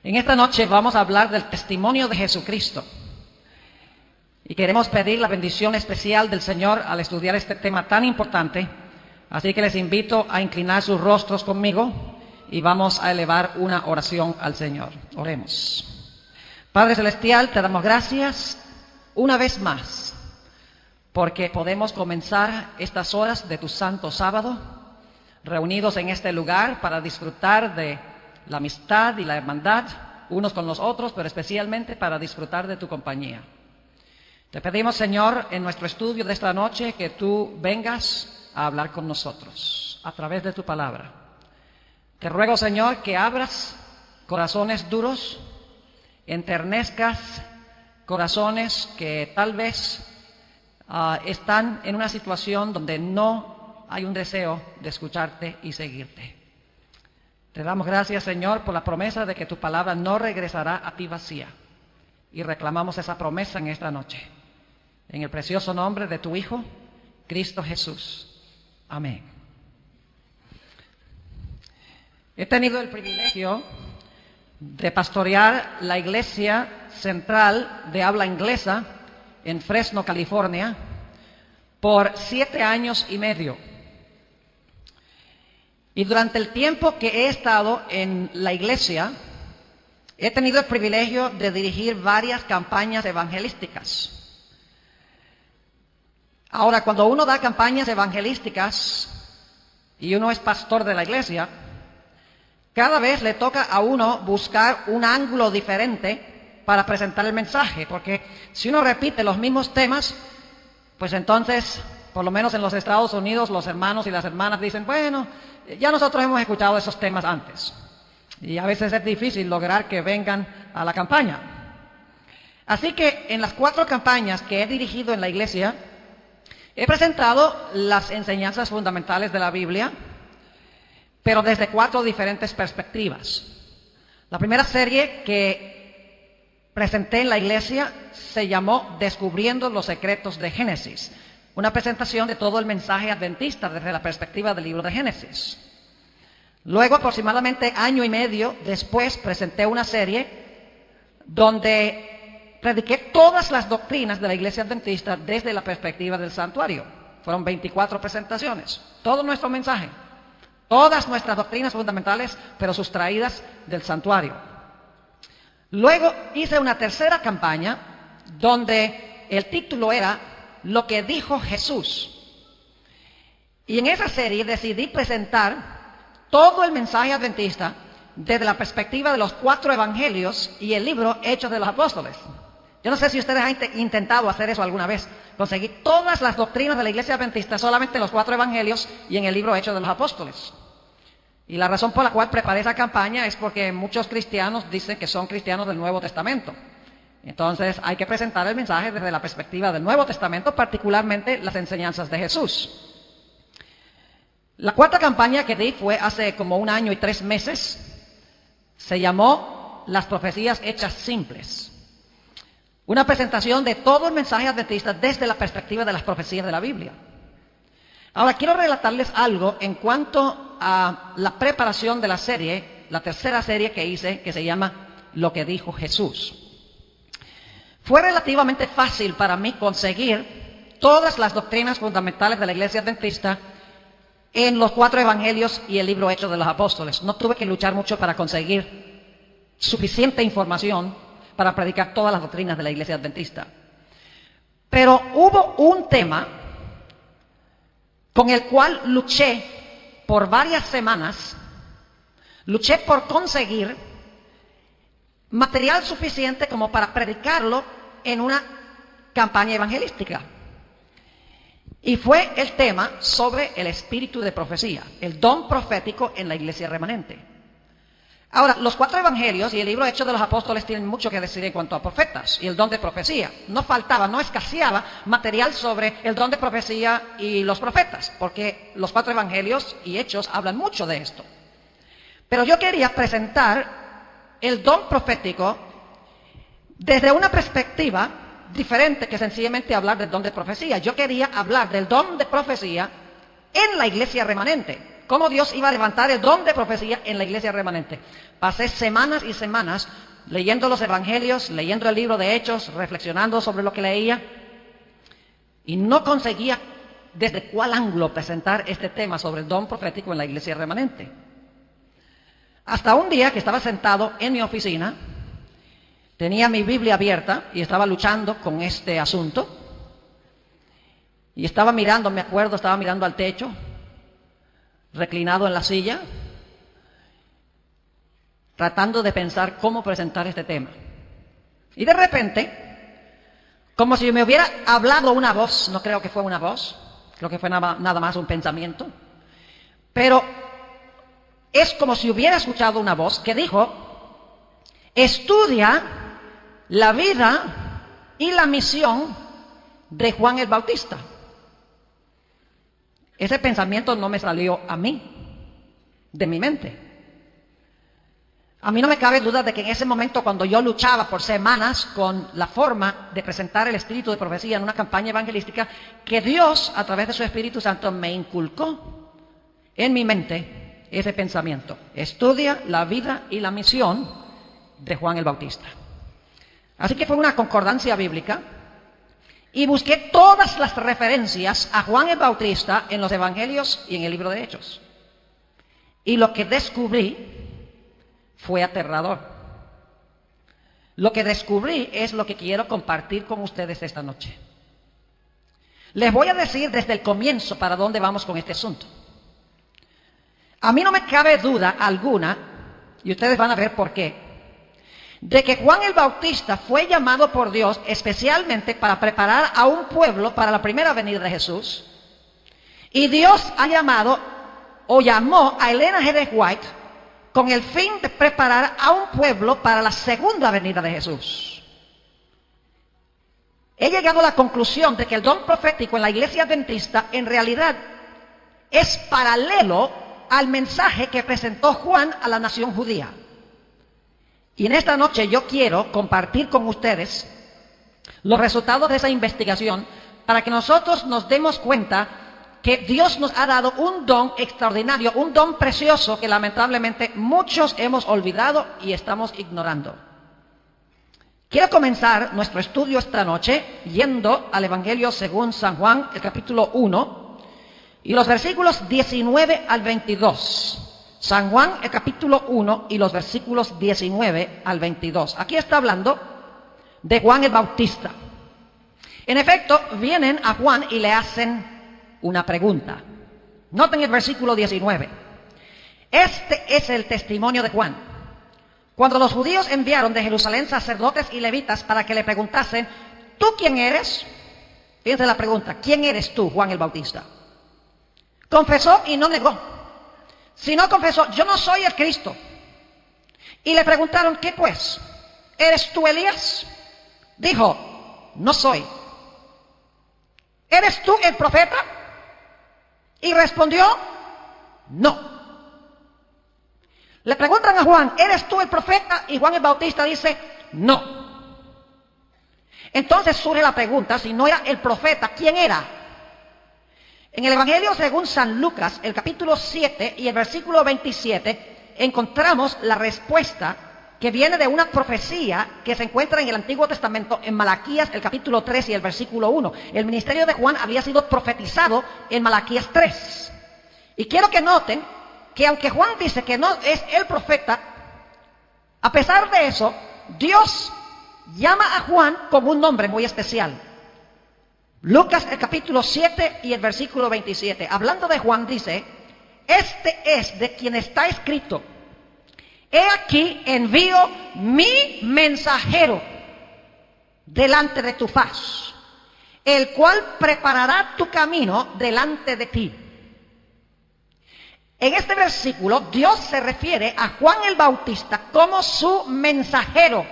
En esta noche vamos a hablar del testimonio de Jesucristo y queremos pedir la bendición especial del Señor al estudiar este tema tan importante. Así que les invito a inclinar sus rostros conmigo y vamos a elevar una oración al Señor. Oremos. Padre Celestial, te damos gracias una vez más porque podemos comenzar estas horas de tu santo sábado reunidos en este lugar para disfrutar de la amistad y la hermandad unos con los otros, pero especialmente para disfrutar de tu compañía. Te pedimos, Señor, en nuestro estudio de esta noche, que tú vengas a hablar con nosotros a través de tu palabra. Te ruego, Señor, que abras corazones duros, enternezcas corazones que tal vez están en una situación donde no hay un deseo de escucharte y seguirte. Te damos gracias, Señor, por la promesa de que tu palabra no regresará a ti vacía. Y reclamamos esa promesa en esta noche. En el precioso nombre de tu Hijo, Cristo Jesús. Amén. He tenido el privilegio de pastorear la iglesia central de habla inglesa en Fresno, California, por 7 años y medio. Y durante el tiempo que he estado en la iglesia, he tenido el privilegio de dirigir varias campañas evangelísticas. Ahora, cuando uno da campañas evangelísticas y uno es pastor de la iglesia, cada vez le toca a uno buscar un ángulo diferente para presentar el mensaje, porque si uno repite los mismos temas, pues entonces, por lo menos en los Estados Unidos, los hermanos y las hermanas dicen, bueno, ya nosotros hemos escuchado esos temas antes. Y a veces es difícil lograr que vengan a la campaña. Así que en las 4 campañas que he dirigido en la iglesia, he presentado las enseñanzas fundamentales de la Biblia, pero desde 4 diferentes perspectivas. La primera serie que presenté en la iglesia se llamó Descubriendo los secretos de Génesis. Una presentación de todo el mensaje adventista desde la perspectiva del libro de Génesis. Luego, aproximadamente año y medio después, presenté una serie donde prediqué todas las doctrinas de la iglesia adventista desde la perspectiva del santuario. Fueron 24 presentaciones. Todo nuestro mensaje, todas nuestras doctrinas fundamentales, pero sustraídas del santuario. Luego hice una tercera campaña donde el título era Lo que dijo Jesús. Y en esa serie decidí presentar todo el mensaje adventista desde la perspectiva de los 4 evangelios y el libro Hechos de los Apóstoles. Yo no sé si ustedes han intentado hacer eso alguna vez, conseguir todas las doctrinas de la iglesia adventista solamente en los 4 evangelios y en el libro Hechos de los Apóstoles. Y la razón por la cual preparé esa campaña es porque muchos cristianos dicen que son cristianos del Nuevo Testamento. Entonces hay que presentar el mensaje desde la perspectiva del Nuevo Testamento, particularmente las enseñanzas de Jesús. La 4ª campaña que di fue hace como 1 año y 3 meses. Se llamó Las profecías hechas simples. Una presentación de todo el mensaje adventista desde la perspectiva de las profecías de la Biblia. Ahora quiero relatarles algo en cuanto a la preparación de la serie, la tercera serie que hice, que se llama Lo que dijo Jesús. Fue relativamente fácil para mí conseguir todas las doctrinas fundamentales de la iglesia adventista en los 4 evangelios y el libro Hechos de los Apóstoles. No tuve que luchar mucho para conseguir suficiente información para predicar todas las doctrinas de la iglesia adventista. Pero hubo un tema con el cual luché por varias semanas, luché por conseguir material suficiente como para predicarlo en una campaña evangelística. Y fue el tema sobre el espíritu de profecía, el don profético en la iglesia remanente. Ahora, los 4 evangelios y el libro Hechos de los Apóstoles tienen mucho que decir en cuanto a profetas y el don de profecía. No faltaba, no escaseaba material sobre el don de profecía y los profetas, porque los 4 evangelios y Hechos hablan mucho de esto. Pero yo quería presentar el don profético desde una perspectiva diferente que sencillamente hablar del don de profecía. Yo quería hablar del don de profecía en la iglesia remanente, cómo Dios iba a levantar el don de profecía en la iglesia remanente. Pasé semanas y semanas leyendo los evangelios, leyendo el libro de Hechos, reflexionando sobre lo que leía, y no conseguía desde cuál ángulo presentar este tema sobre el don profético en la iglesia remanente. Hasta un día que estaba sentado en mi oficina, tenía mi Biblia abierta y estaba luchando con este asunto, y estaba mirando, me acuerdo, estaba mirando al techo, reclinado en la silla, tratando de pensar cómo presentar este tema. Y de repente, como si me hubiera hablado una voz, no creo que fue una voz, creo que fue nada más un pensamiento, pero es como si hubiera escuchado una voz que dijo: estudia la vida y la misión de Juan el Bautista. Ese pensamiento no me salió a mí, de mi mente. A mí no me cabe duda de que en ese momento, cuando yo luchaba por semanas con la forma de presentar el espíritu de profecía en una campaña evangelística, que Dios, a través de su Espíritu Santo, me inculcó en mi mente ese pensamiento: estudia la vida y la misión de Juan el Bautista. Así que fue una concordancia bíblica y busqué todas las referencias a Juan el Bautista en los evangelios y en el libro de Hechos. Y lo que descubrí fue aterrador. Lo que descubrí es lo que quiero compartir con ustedes esta noche. Les voy a decir desde el comienzo para dónde vamos con este asunto. A mí no me cabe duda alguna, y ustedes van a ver por qué, de que Juan el Bautista fue llamado por Dios especialmente para preparar a un pueblo para la primera venida de Jesús. Y Dios ha llamado o llamó a Elena G. de White con el fin de preparar a un pueblo para la segunda venida de Jesús. He llegado a la conclusión de que el don profético en la iglesia adventista en realidad es paralelo al mensaje que presentó Juan a la nación judía. Y en esta noche yo quiero compartir con ustedes los resultados de esa investigación para que nosotros nos demos cuenta que Dios nos ha dado un don extraordinario, un don precioso que lamentablemente muchos hemos olvidado y estamos ignorando. Quiero comenzar nuestro estudio esta noche yendo al Evangelio según San Juan, el capítulo 1, y los versículos 19 al 22. San Juan, el capítulo 1, y los versículos 19 al 22. Aquí está hablando de Juan el Bautista. En efecto, vienen a Juan y le hacen una pregunta. Noten el versículo 19. Este es el testimonio de Juan. Cuando los judíos enviaron de Jerusalén sacerdotes y levitas para que le preguntasen: ¿tú quién eres? Fíjense la pregunta: ¿quién eres tú, Juan el Bautista? Confesó y no negó. Si no confesó: yo no soy el Cristo. Y le preguntaron: ¿qué pues? ¿Eres tú Elías? Dijo: no soy. ¿Eres tú el profeta? Y respondió: no. Le preguntan a Juan: ¿eres tú el profeta? Y Juan el Bautista dice: no. Entonces surge la pregunta: si no era el profeta, ¿quién era? En el Evangelio según San Lucas, el capítulo 7 y el versículo 27, encontramos la respuesta que viene de una profecía que se encuentra en el Antiguo Testamento, en Malaquías, el capítulo 3 y el versículo 1. El ministerio de Juan había sido profetizado en Malaquías 3. Y quiero que noten que aunque Juan dice que no es el profeta, a pesar de eso, Dios llama a Juan con un nombre muy especial. Lucas, el capítulo 7 y el versículo 27. Hablando de Juan, dice: este es de quien está escrito: he aquí envío mi mensajero delante de tu faz, el cual preparará tu camino delante de ti. En este versículo Dios se refiere a Juan el Bautista como su mensajero.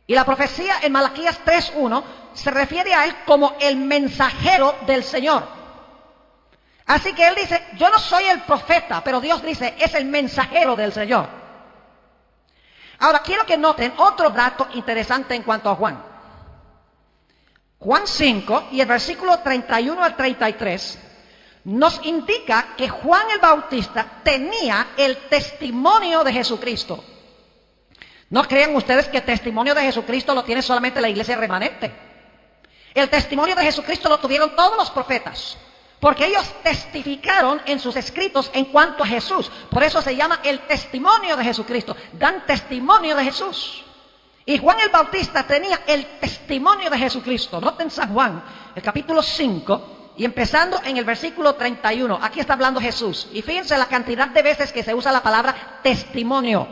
Y la profecía en Malaquías 3:1 se refiere a él como el mensajero del Señor. Así que él dice: yo no soy el profeta, pero Dios dice: es el mensajero del Señor. Ahora quiero que noten otro dato interesante en cuanto a Juan. Juan 5 y el versículo 31 al 33 nos indica que Juan el Bautista tenía el testimonio de Jesucristo. No crean ustedes que el testimonio de Jesucristo lo tiene solamente la iglesia remanente. El testimonio de Jesucristo lo tuvieron todos los profetas, porque ellos testificaron en sus escritos en cuanto a Jesús. Por eso se llama el testimonio de Jesucristo. Dan testimonio de Jesús. Y Juan el Bautista tenía el testimonio de Jesucristo. Noten San Juan, el capítulo 5, y empezando en el versículo 31. Aquí está hablando Jesús. Y fíjense la cantidad de veces que se usa la palabra testimonio.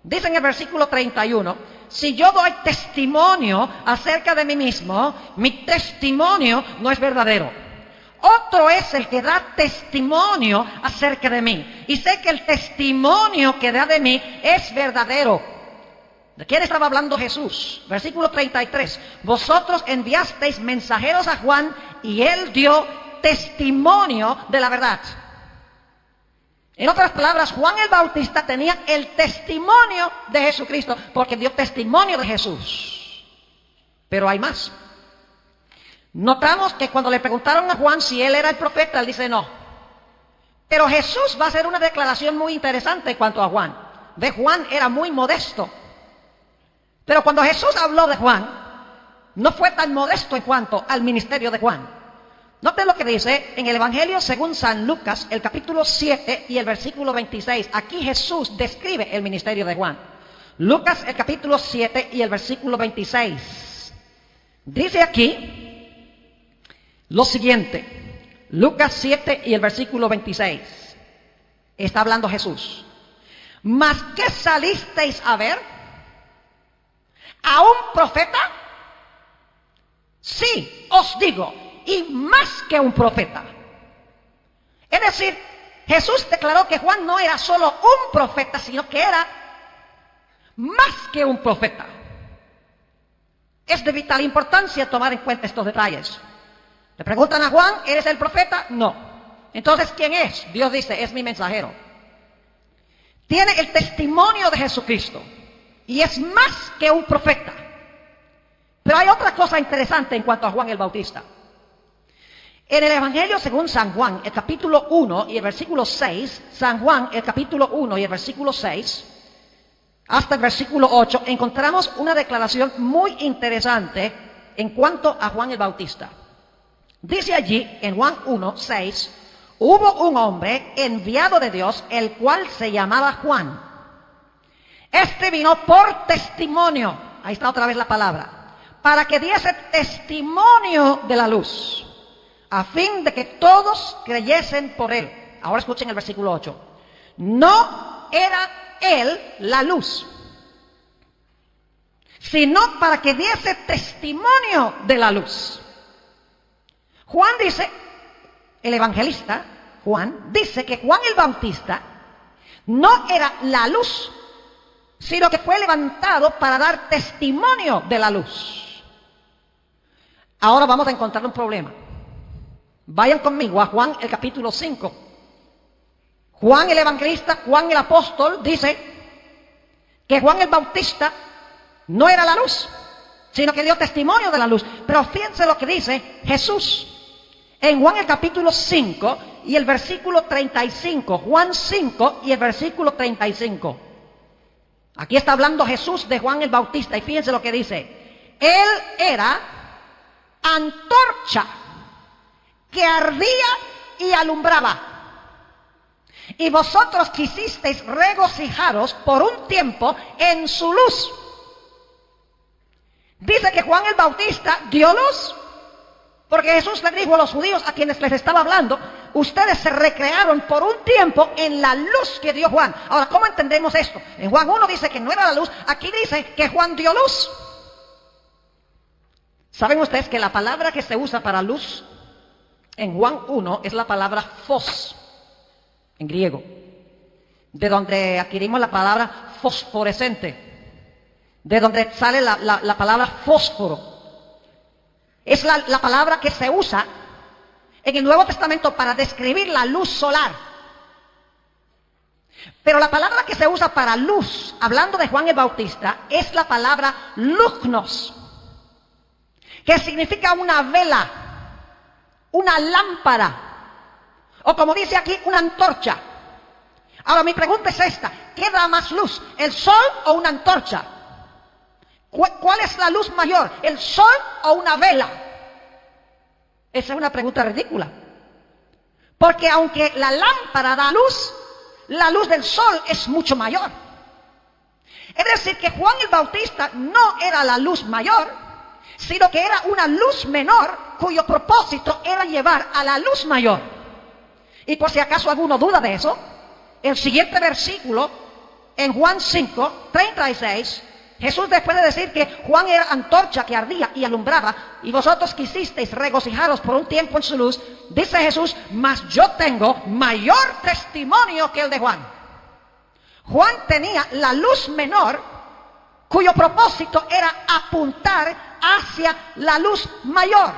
Dice en el versículo 31, si yo doy testimonio acerca de mí mismo, mi testimonio no es verdadero. Otro es el que da testimonio acerca de mí. Y sé que el testimonio que da de mí es verdadero. ¿De quién estaba hablando Jesús? Versículo 33. Vosotros enviasteis mensajeros a Juan y él dio testimonio de la verdad. En otras palabras, Juan el Bautista tenía el testimonio de Jesucristo porque dio testimonio de Jesús. Pero hay más. Notamos que cuando le preguntaron a Juan si él era el profeta, él dice no. Pero Jesús va a hacer una declaración muy interesante en cuanto a Juan. De Juan era muy modesto. Pero cuando Jesús habló de Juan, no fue tan modesto en cuanto al ministerio de Juan. Noten lo que dice en el Evangelio según San Lucas, el capítulo 7 y el versículo 26. Aquí Jesús describe el ministerio de Juan. Lucas, el capítulo 7 y el versículo 26. Dice aquí lo siguiente. Lucas 7 y el versículo 26. Está hablando Jesús. ¿Mas qué salisteis a ver? ¿A un profeta? Sí, os digo, y más que un profeta. Es decir, Jesús declaró que Juan no era solo un profeta, sino que era más que un profeta. Es de vital importancia tomar en cuenta estos detalles. Le preguntan a Juan, ¿eres el profeta? No. Entonces, ¿quién es? Dios dice, es mi mensajero. Tiene el testimonio de Jesucristo y es más que un profeta. Pero hay otra cosa interesante en cuanto a Juan el Bautista. En el Evangelio según San Juan, el capítulo 1 y el versículo 6, San Juan, el capítulo 1 y el versículo 6, hasta el versículo 8, encontramos una declaración muy interesante en cuanto a Juan el Bautista. Dice allí, en Juan 1, 6, hubo un hombre enviado de Dios, el cual se llamaba Juan. Este vino por testimonio, ahí está otra vez la palabra, para que diese testimonio de la luz, a fin de que todos creyesen por él. Ahora escuchen el versículo 8. No era él la luz, sino para que diese testimonio de la luz. Juan dice, el evangelista Juan dice que Juan el Bautista no era la luz, sino que fue levantado para dar testimonio de la luz. Ahora vamos a encontrar un problema. Vayan conmigo a Juan el capítulo 5. Juan el evangelista, Juan el apóstol dice que Juan el Bautista no era la luz, sino que dio testimonio de la luz. Pero fíjense lo que dice Jesús en Juan el capítulo 5 y el versículo 35. Juan 5 y el versículo 35. Aquí está hablando Jesús de Juan el Bautista y fíjense lo que dice. Él era antorcha que ardía y alumbraba. Y vosotros quisisteis regocijaros por un tiempo en su luz. Dice que Juan el Bautista dio luz, porque Jesús le dijo a los judíos a quienes les estaba hablando, ustedes se recrearon por un tiempo en la luz que dio Juan. Ahora, ¿cómo entendemos esto? En Juan 1 dice que no era la luz, aquí dice que Juan dio luz. ¿Saben ustedes que la palabra que se usa para luz en Juan 1 es la palabra fos, en griego, de donde adquirimos la palabra fosforescente, de donde sale la palabra fósforo? Es la palabra que se usa en el Nuevo Testamento para describir la luz solar. Pero la palabra que se usa para luz, hablando de Juan el Bautista, es la palabra lugnos, que significa una vela, una lámpara, O como dice aquí, una antorcha. Ahora mi pregunta es esta: ¿qué da más luz, el sol o una antorcha? ¿Cuál es la luz mayor, el sol o una vela? Esa es una pregunta ridícula. Porque aunque la lámpara da luz, la luz del sol es mucho mayor. Es decir, que Juan el Bautista no era la luz mayor, sino que era una luz menor cuyo propósito era llevar a la luz mayor. Y por si acaso alguno duda de eso, el siguiente versículo, en Juan 5, 36, Jesús, después de decir que Juan era antorcha que ardía y alumbraba, y vosotros quisisteis regocijaros por un tiempo en su luz, dice Jesús: mas yo tengo mayor testimonio que el de Juan. Juan tenía la luz menor, cuyo propósito era apuntar hacia la luz mayor.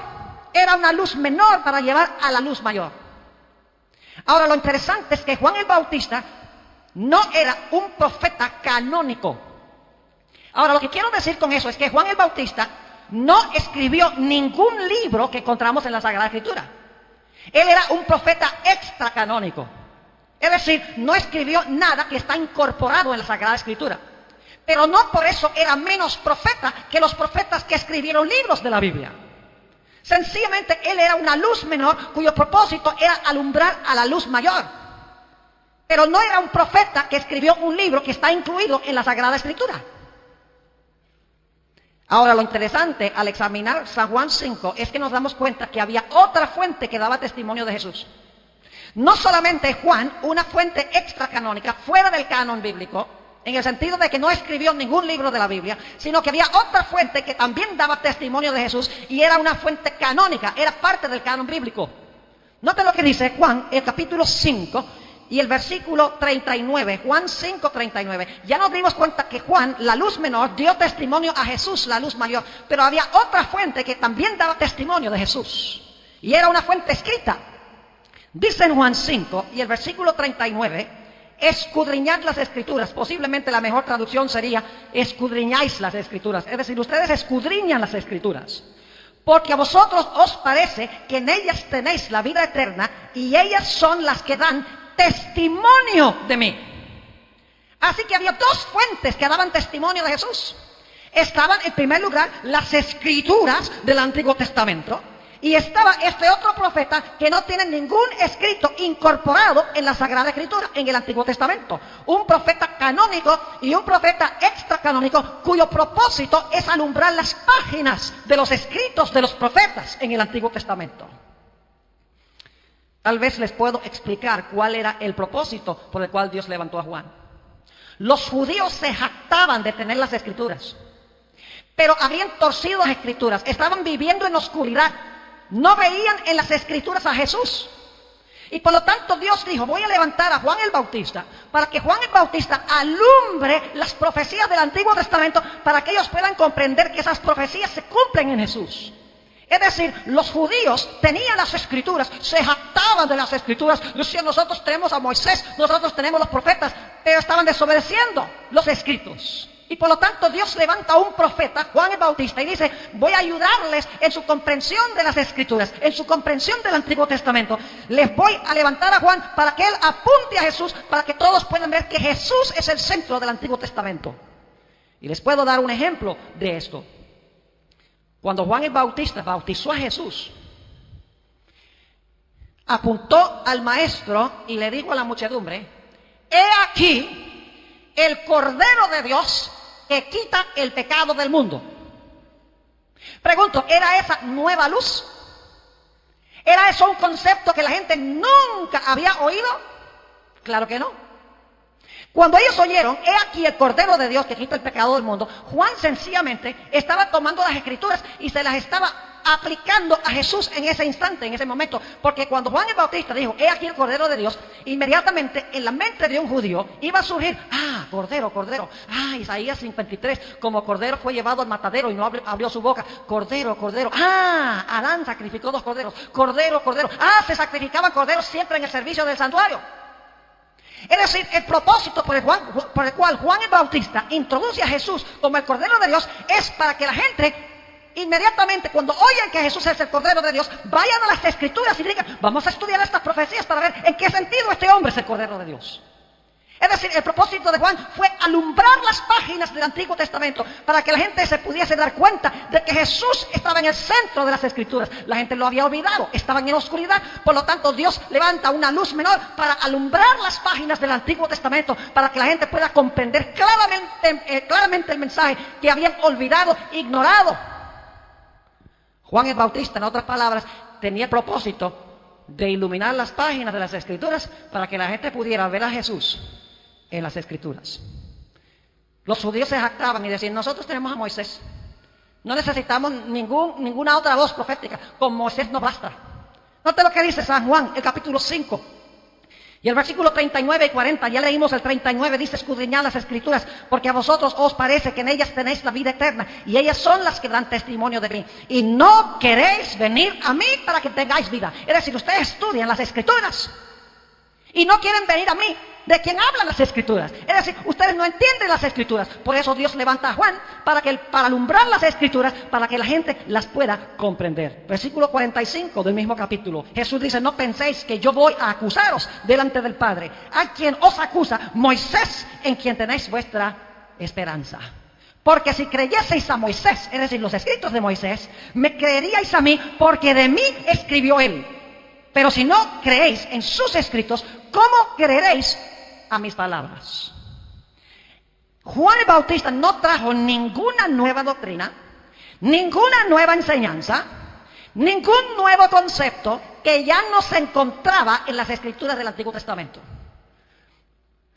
Era una luz menor para llevar a la luz mayor. Ahora, lo interesante es que Juan el Bautista no era un profeta canónico. Ahora, lo que quiero decir con eso es que Juan el Bautista no escribió ningún libro que encontramos en la Sagrada Escritura. Él era un profeta extracanónico. Es decir, no escribió nada que está incorporado en la Sagrada Escritura. Pero no por eso era menos profeta que los profetas que escribieron libros de la Biblia. Sencillamente él era una luz menor cuyo propósito era alumbrar a la luz mayor. Pero no era un profeta que escribió un libro que está incluido en la Sagrada Escritura. Ahora, lo interesante al examinar San Juan 5 es que nos damos cuenta que había otra fuente que daba testimonio de Jesús. No solamente Juan, una fuente extracanónica, fuera del canon bíblico, en el sentido de que no escribió ningún libro de la Biblia, sino que había otra fuente que también daba testimonio de Jesús, y era una fuente canónica, era parte del canon bíblico. Noten lo que dice Juan, el capítulo 5 y el versículo 39, Juan 5, 39. Ya nos dimos cuenta que Juan, la luz menor, dio testimonio a Jesús, la luz mayor, pero había otra fuente que también daba testimonio de Jesús, y era una fuente escrita. Dice en Juan 5 y el versículo 39, escudriñad las Escrituras. Posiblemente la mejor traducción sería: escudriñáis las Escrituras. Es decir, ustedes escudriñan las Escrituras, porque a vosotros os parece que en ellas tenéis la vida eterna, y ellas son las que dan testimonio de mí. Así que había dos fuentes que daban testimonio de Jesús. Estaban, en primer lugar, las Escrituras del Antiguo Testamento, y estaba este otro profeta que no tiene ningún escrito incorporado en la Sagrada Escritura, en el Antiguo Testamento. Un profeta canónico y un profeta extracanónico cuyo propósito es alumbrar las páginas de los escritos de los profetas en el Antiguo Testamento. Tal vez les puedo explicar cuál era el propósito por el cual Dios levantó a Juan. Los judíos se jactaban de tener las Escrituras, pero habían torcido las Escrituras, estaban viviendo en oscuridad. No veían en las Escrituras a Jesús. Y por lo tanto Dios dijo: voy a levantar a Juan el Bautista para que Juan el Bautista alumbre las profecías del Antiguo Testamento, para que ellos puedan comprender que esas profecías se cumplen en Jesús. Es decir, los judíos tenían las Escrituras, se jactaban de las Escrituras, decían: nosotros tenemos a Moisés, nosotros tenemos los profetas, pero estaban desobedeciendo los escritos. Y por lo tanto Dios levanta a un profeta, Juan el Bautista, y dice: voy a ayudarles en su comprensión de las Escrituras, en su comprensión del Antiguo Testamento. Les voy a levantar a Juan para que él apunte a Jesús, para que todos puedan ver que Jesús es el centro del Antiguo Testamento. Y les puedo dar un ejemplo de esto. Cuando Juan el Bautista bautizó a Jesús, apuntó al maestro y le dijo a la muchedumbre: he aquí el Cordero de Dios que quita el pecado del mundo. Pregunto, ¿era esa nueva luz? ¿Era eso un concepto que la gente nunca había oído? Claro que no. Cuando ellos oyeron: he aquí el Cordero de Dios que quita el pecado del mundo, Juan sencillamente estaba tomando las Escrituras y se las estaba aplicando a Jesús en ese instante, en ese momento. Porque cuando Juan el Bautista dijo: he aquí el Cordero de Dios, inmediatamente en la mente de un judío iba a surgir: Cordero, Cordero. Isaías 53, como Cordero fue llevado al matadero y no abrió su boca. Cordero, Cordero. Adán sacrificó 2 corderos. Cordero, Cordero. Se sacrificaban corderos siempre en el servicio del santuario. Es decir, el propósito por el cual Juan el Bautista introduce a Jesús como el Cordero de Dios es para que la gente inmediatamente cuando oyen que Jesús es el Cordero de Dios, vayan a las Escrituras y digan, vamos a estudiar estas profecías para ver en qué sentido este hombre es el Cordero de Dios. Es decir, el propósito de Juan fue alumbrar las páginas del Antiguo Testamento para que la gente se pudiese dar cuenta de que Jesús estaba en el centro de las Escrituras. La gente lo había olvidado, estaban en la oscuridad. Por lo tanto, Dios levanta una luz menor para alumbrar las páginas del Antiguo Testamento para que la gente pueda comprender claramente el mensaje que habían olvidado, ignorado. Juan el Bautista, en otras palabras, tenía el propósito de iluminar las páginas de las Escrituras para que la gente pudiera ver a Jesús en las Escrituras. Los judíos se jactaban y decían, nosotros tenemos a Moisés, no necesitamos ninguna otra voz profética, con Moisés nos basta. Note lo que dice San Juan, el capítulo 5 y el versículo 39 y 40, ya leímos el 39, dice, escudriñad las Escrituras, porque a vosotros os parece que en ellas tenéis la vida eterna, y ellas son las que dan testimonio de mí, y no queréis venir a mí para que tengáis vida. Es decir, ustedes estudian las Escrituras y no quieren venir a mí, de quien hablan las Escrituras. Es decir, ustedes no entienden las Escrituras. Por eso Dios levanta a Juan para alumbrar las Escrituras, para que la gente las pueda comprender. Versículo 45 del mismo capítulo. Jesús dice, no penséis que yo voy a acusaros delante del Padre. A quien os acusa, Moisés, en quien tenéis vuestra esperanza. Porque si creyeseis a Moisés, es decir, los escritos de Moisés, me creeríais a mí, porque de mí escribió él. Pero si no creéis en sus escritos, ¿cómo creeréis a mis palabras? Juan el Bautista no trajo ninguna nueva doctrina, ninguna nueva enseñanza, ningún nuevo concepto que ya no se encontraba en las Escrituras del Antiguo Testamento.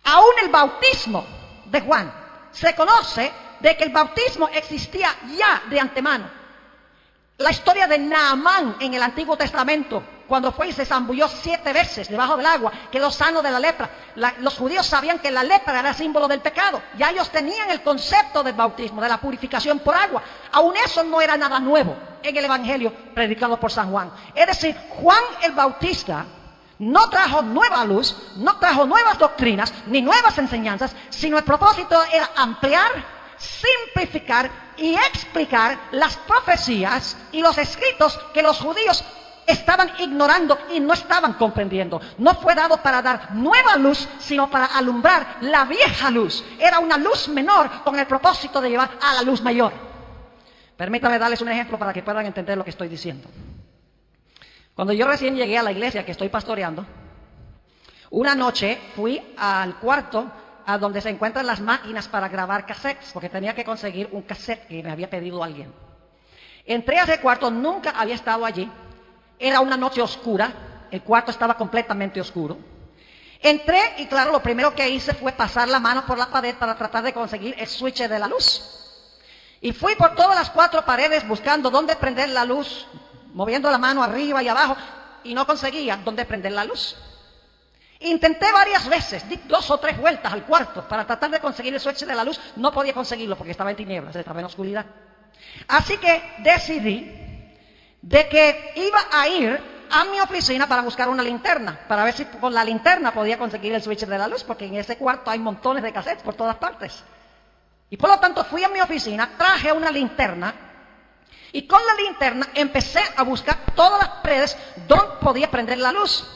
Aún el bautismo de Juan se conoce de que el bautismo existía ya de antemano. La historia de Naamán en el Antiguo Testamento, cuando fue y se zambulló 7 veces debajo del agua, quedó sano de la lepra. Los judíos sabían que la lepra era símbolo del pecado. Ya ellos tenían el concepto del bautismo, de la purificación por agua. Aún eso no era nada nuevo en el Evangelio predicado por San Juan. Es decir, Juan el Bautista no trajo nueva luz, no trajo nuevas doctrinas, ni nuevas enseñanzas, sino el propósito era ampliar, simplificar y explicar las profecías y los escritos que los judíos estaban ignorando y no estaban comprendiendo. No fue dado para dar nueva luz, sino para alumbrar la vieja luz. Era una luz menor con el propósito de llevar a la luz mayor. Permítanme darles un ejemplo para que puedan entender lo que estoy diciendo. Cuando yo recién llegué a la iglesia que estoy pastoreando, una noche fui al cuarto a donde se encuentran las máquinas para grabar cassettes, porque tenía que conseguir un cassette que me había pedido alguien. Entré a ese cuarto, nunca había estado allí. Era una noche oscura, el cuarto estaba completamente oscuro. Entré y claro, lo primero que hice fue pasar la mano por la pared para tratar de conseguir el switch de la luz. Y fui por todas las 4 paredes buscando dónde prender la luz, moviendo la mano arriba y abajo, y no conseguía dónde prender la luz. Intenté varias veces, di 2 o 3 vueltas al cuarto para tratar de conseguir el switch de la luz. No podía conseguirlo porque estaba en tinieblas, estaba en oscuridad. Así que decidí de que iba a ir a mi oficina para buscar una linterna, para ver si con la linterna podía conseguir el switch de la luz, porque en ese cuarto hay montones de cassettes por todas partes. Y por lo tanto fui a mi oficina, traje una linterna, y con la linterna empecé a buscar todas las paredes donde podía prender la luz.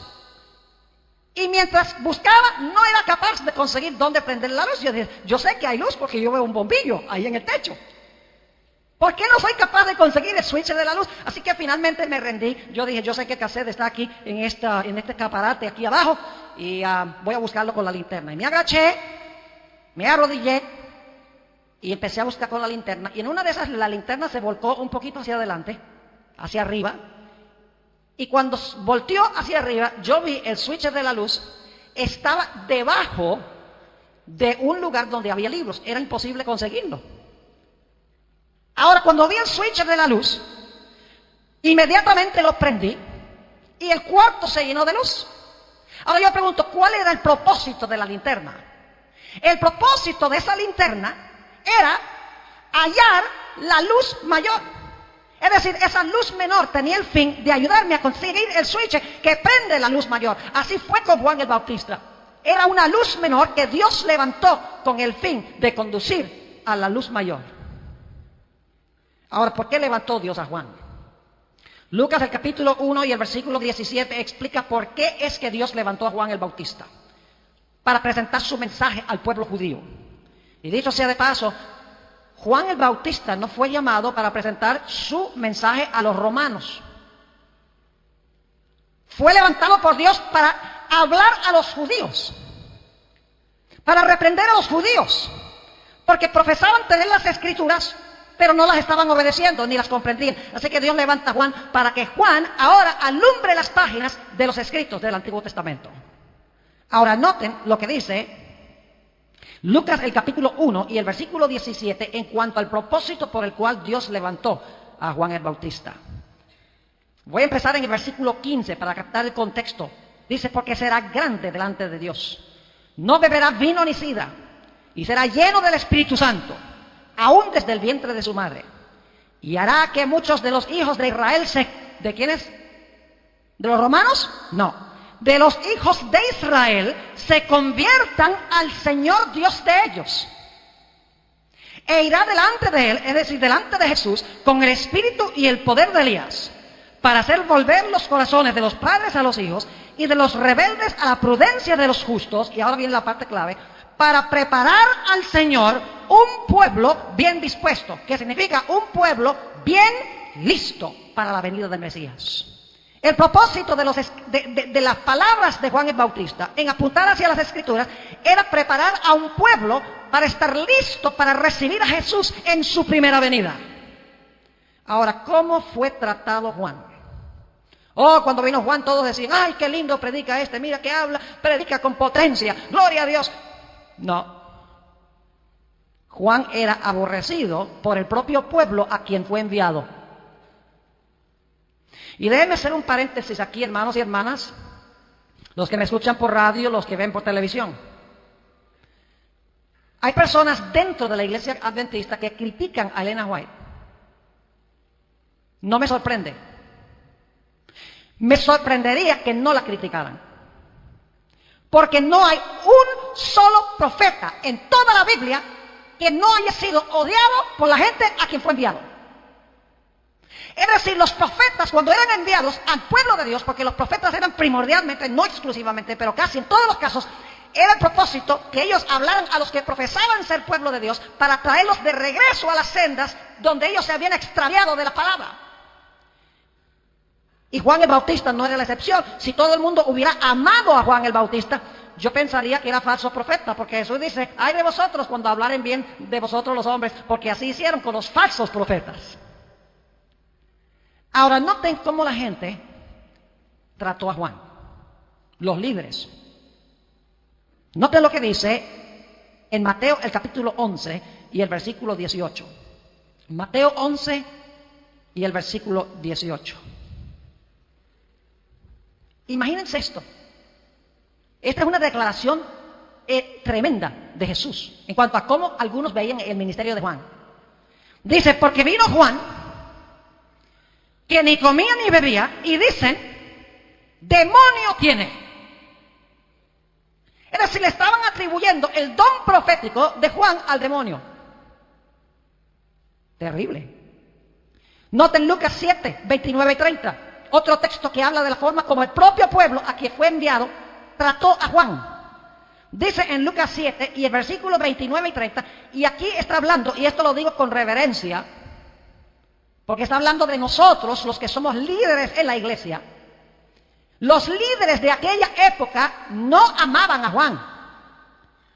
Y mientras buscaba, no era capaz de conseguir dónde prender la luz. Yo dije, yo sé que hay luz porque yo veo un bombillo ahí en el techo. ¿Por qué no soy capaz de conseguir el switch de la luz? Así que finalmente me rendí. Yo dije, yo sé que el cassette está aquí en este escaparate aquí abajo y voy a buscarlo con la linterna. Y me agaché, me arrodillé y empecé a buscar con la linterna. Y en una de esas la linterna se volcó un poquito hacia adelante, hacia arriba. Y cuando volteó hacia arriba, yo vi el switch de la luz. Estaba debajo de un lugar donde había libros. Era imposible conseguirlo. Ahora, cuando vi el switch de la luz, inmediatamente lo prendí y el cuarto se llenó de luz. Ahora yo pregunto, ¿cuál era el propósito de la linterna? El propósito de esa linterna era hallar la luz mayor. Es decir, esa luz menor tenía el fin de ayudarme a conseguir el switch que prende la luz mayor. Así fue con Juan el Bautista. Era una luz menor que Dios levantó con el fin de conducir a la luz mayor. Ahora, ¿por qué levantó Dios a Juan? Lucas, el capítulo 1 y el versículo 17 explica por qué es que Dios levantó a Juan el Bautista. Para presentar su mensaje al pueblo judío. Y dicho sea de paso, Juan el Bautista no fue llamado para presentar su mensaje a los romanos. Fue levantado por Dios para hablar a los judíos, para reprender a los judíos, porque profesaban tener las escrituras, pero no las estaban obedeciendo ni las comprendían. Así que Dios levanta a Juan para que Juan ahora alumbre las páginas de los escritos del Antiguo Testamento. Ahora noten lo que dice Lucas el capítulo 1 y el versículo 17 en cuanto al propósito por el cual Dios levantó a Juan el Bautista. Voy a empezar en el versículo 15 para captar el contexto. Dice, porque será grande delante de Dios. No beberá vino ni sidra, y será lleno del Espíritu Santo, aún desde el vientre de su madre. Y hará que muchos de los hijos de Israel ¿de quiénes? ¿De los romanos? No. De los hijos de Israel se conviertan al Señor Dios de ellos. E irá delante de él, es decir, delante de Jesús, con el espíritu y el poder de Elías, para hacer volver los corazones de los padres a los hijos y de los rebeldes a la prudencia de los justos. Y ahora viene la parte clave: para preparar al Señor un pueblo bien dispuesto, que significa un pueblo bien listo para la venida del Mesías. El propósito de las palabras de Juan el Bautista en apuntar hacia las Escrituras era preparar a un pueblo para estar listo para recibir a Jesús en su primera venida. Ahora, ¿cómo fue tratado Juan? Oh, cuando vino Juan todos decían, ¡ay, qué lindo predica este! Mira que habla, predica con potencia, ¡gloria a Dios! No. Juan era aborrecido por el propio pueblo a quien fue enviado. Y déjenme hacer un paréntesis aquí, hermanos y hermanas, los que me escuchan por radio, los que ven por televisión. Hay personas dentro de la iglesia adventista que critican a Elena White. No me sorprende. Me sorprendería que no la criticaran. Porque no hay un solo profeta en toda la Biblia que no haya sido odiado por la gente a quien fue enviado. Es decir, los profetas, cuando eran enviados al pueblo de Dios, porque los profetas eran primordialmente, no exclusivamente, pero casi en todos los casos, era el propósito que ellos hablaran a los que profesaban ser pueblo de Dios para traerlos de regreso a las sendas donde ellos se habían extraviado de la palabra. Y Juan el Bautista no era la excepción. Si todo el mundo hubiera amado a Juan el Bautista, yo pensaría que era falso profeta, porque Jesús dice, ay de vosotros cuando hablaren bien de vosotros los hombres, porque así hicieron con los falsos profetas. Ahora, noten cómo la gente trató a Juan, los líderes. Noten lo que dice en Mateo el capítulo 11 y el versículo 18. Mateo 11 y el versículo 18. Imagínense esto. Esta es una declaración tremenda de Jesús en cuanto a cómo algunos veían el ministerio de Juan. Dice, porque vino Juan, que ni comía ni bebía, y dicen, demonio tiene. Es decir, le estaban atribuyendo el don profético de Juan al demonio. Terrible. Noten Lucas 7, 29 y 30. Otro texto que habla de la forma como el propio pueblo a quien fue enviado trató a Juan. Dice en Lucas 7 y el versículo 29 y 30, y aquí está hablando, y esto lo digo con reverencia, porque está hablando de nosotros, los que somos líderes en la iglesia. Los líderes de aquella época no amaban a Juan.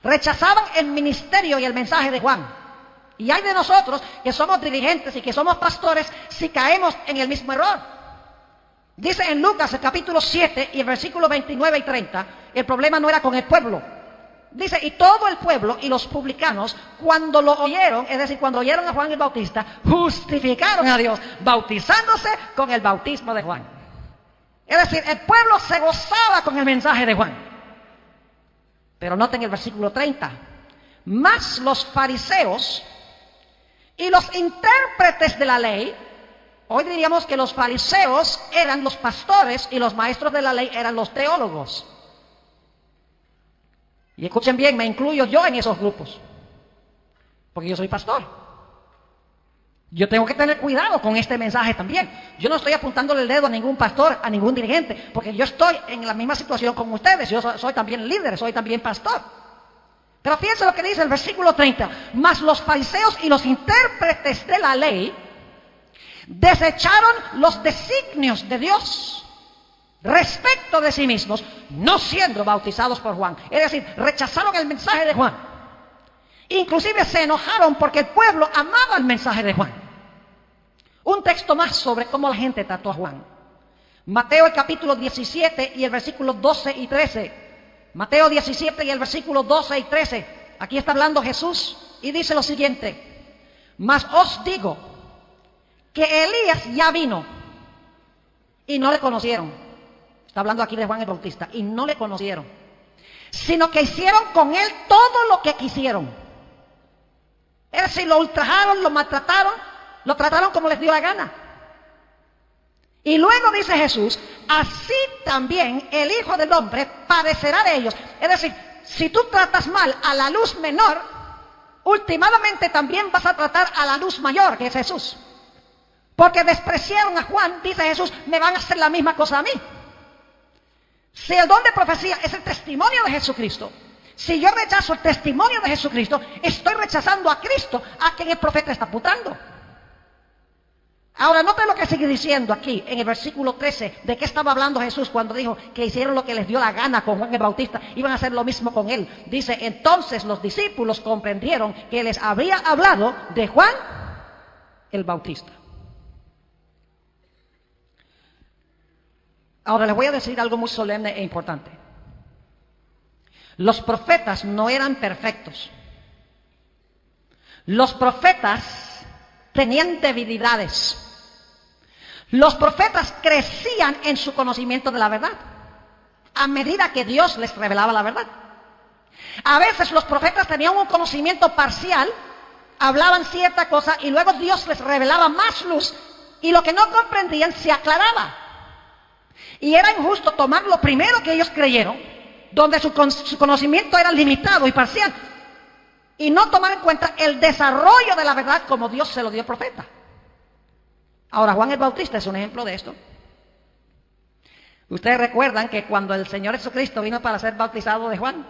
Rechazaban el ministerio y el mensaje de Juan. Y hay de nosotros que somos dirigentes y que somos pastores si caemos en el mismo error. Dice en Lucas el capítulo 7 y el versículo 29 y 30, el problema no era con el pueblo. Dice, y todo el pueblo y los publicanos, cuando lo oyeron, es decir, cuando oyeron a Juan el Bautista, justificaron a Dios, bautizándose con el bautismo de Juan. Es decir, el pueblo se gozaba con el mensaje de Juan. Pero noten el versículo 30. Mas los fariseos y los intérpretes de la ley, hoy diríamos que los fariseos eran los pastores y los maestros de la ley eran los teólogos. Y escuchen bien, me incluyo yo en esos grupos, porque yo soy pastor. Yo tengo que tener cuidado con este mensaje también. Yo no estoy apuntándole el dedo a ningún pastor, a ningún dirigente, porque yo estoy en la misma situación con ustedes. Yo soy también líder, soy también pastor. Pero fíjense lo que dice el versículo 30. Mas los fariseos y los intérpretes de la ley desecharon los designios de Dios respecto de sí mismos, no siendo bautizados por Juan. Es decir, rechazaron el mensaje de Juan. Inclusive se enojaron porque el pueblo amaba el mensaje de Juan. Un texto más sobre cómo la gente trató a Juan. Mateo el capítulo 17 y el versículo 12 y 13. Mateo 17 y el versículo 12 y 13. Aquí está hablando Jesús y dice lo siguiente. Mas os digo que Elías ya vino y no le conocieron. Está hablando aquí de Juan el Bautista. Y no le conocieron, sino que hicieron con él todo lo que quisieron. Es decir, lo ultrajaron, lo maltrataron, lo trataron como les dio la gana. Y luego dice Jesús, así también el Hijo del Hombre padecerá de ellos. Es decir, si tú tratas mal a la luz menor, últimamente también vas a tratar a la luz mayor, que es Jesús. Porque despreciaron a Juan, dice Jesús, me van a hacer la misma cosa a mí. Si el don de profecía es el testimonio de Jesucristo, si yo rechazo el testimonio de Jesucristo, estoy rechazando a Cristo, a quien el profeta está apuntando. Ahora, noten lo que sigue diciendo aquí en el versículo 13. ¿De qué estaba hablando Jesús cuando dijo que hicieron lo que les dio la gana con Juan el Bautista? Iban a hacer lo mismo con él. Dice, entonces los discípulos comprendieron que les había hablado de Juan el Bautista. Ahora les voy a decir algo muy solemne e importante. Los profetas no eran perfectos. Los profetas tenían debilidades. Los profetas crecían en su conocimiento de la verdad a medida que Dios les revelaba la verdad. A veces los profetas tenían un conocimiento parcial, hablaban cierta cosa y luego Dios les revelaba más luz y lo que no comprendían se aclaraba. Y era injusto tomar lo primero que ellos creyeron, donde su conocimiento era limitado y parcial, y no tomar en cuenta el desarrollo de la verdad como Dios se lo dio al profeta. Ahora, Juan el Bautista es un ejemplo de esto. Ustedes recuerdan que cuando el Señor Jesucristo vino para ser bautizado de Juan,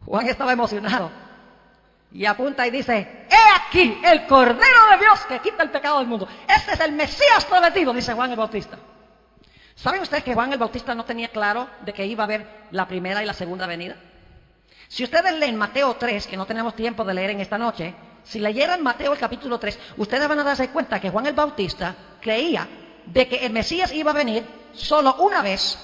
Juan estaba emocionado y apunta y dice, he aquí el Cordero de Dios que quita el pecado del mundo. Este es el Mesías prometido, dice Juan el Bautista. ¿Saben ustedes que Juan el Bautista no tenía claro de que iba a haber la primera y la segunda venida? Si ustedes leen Mateo 3, que no tenemos tiempo de leer en esta noche, si leyeran Mateo el capítulo 3, ustedes van a darse cuenta que Juan el Bautista creía de que el Mesías iba a venir solo una vez,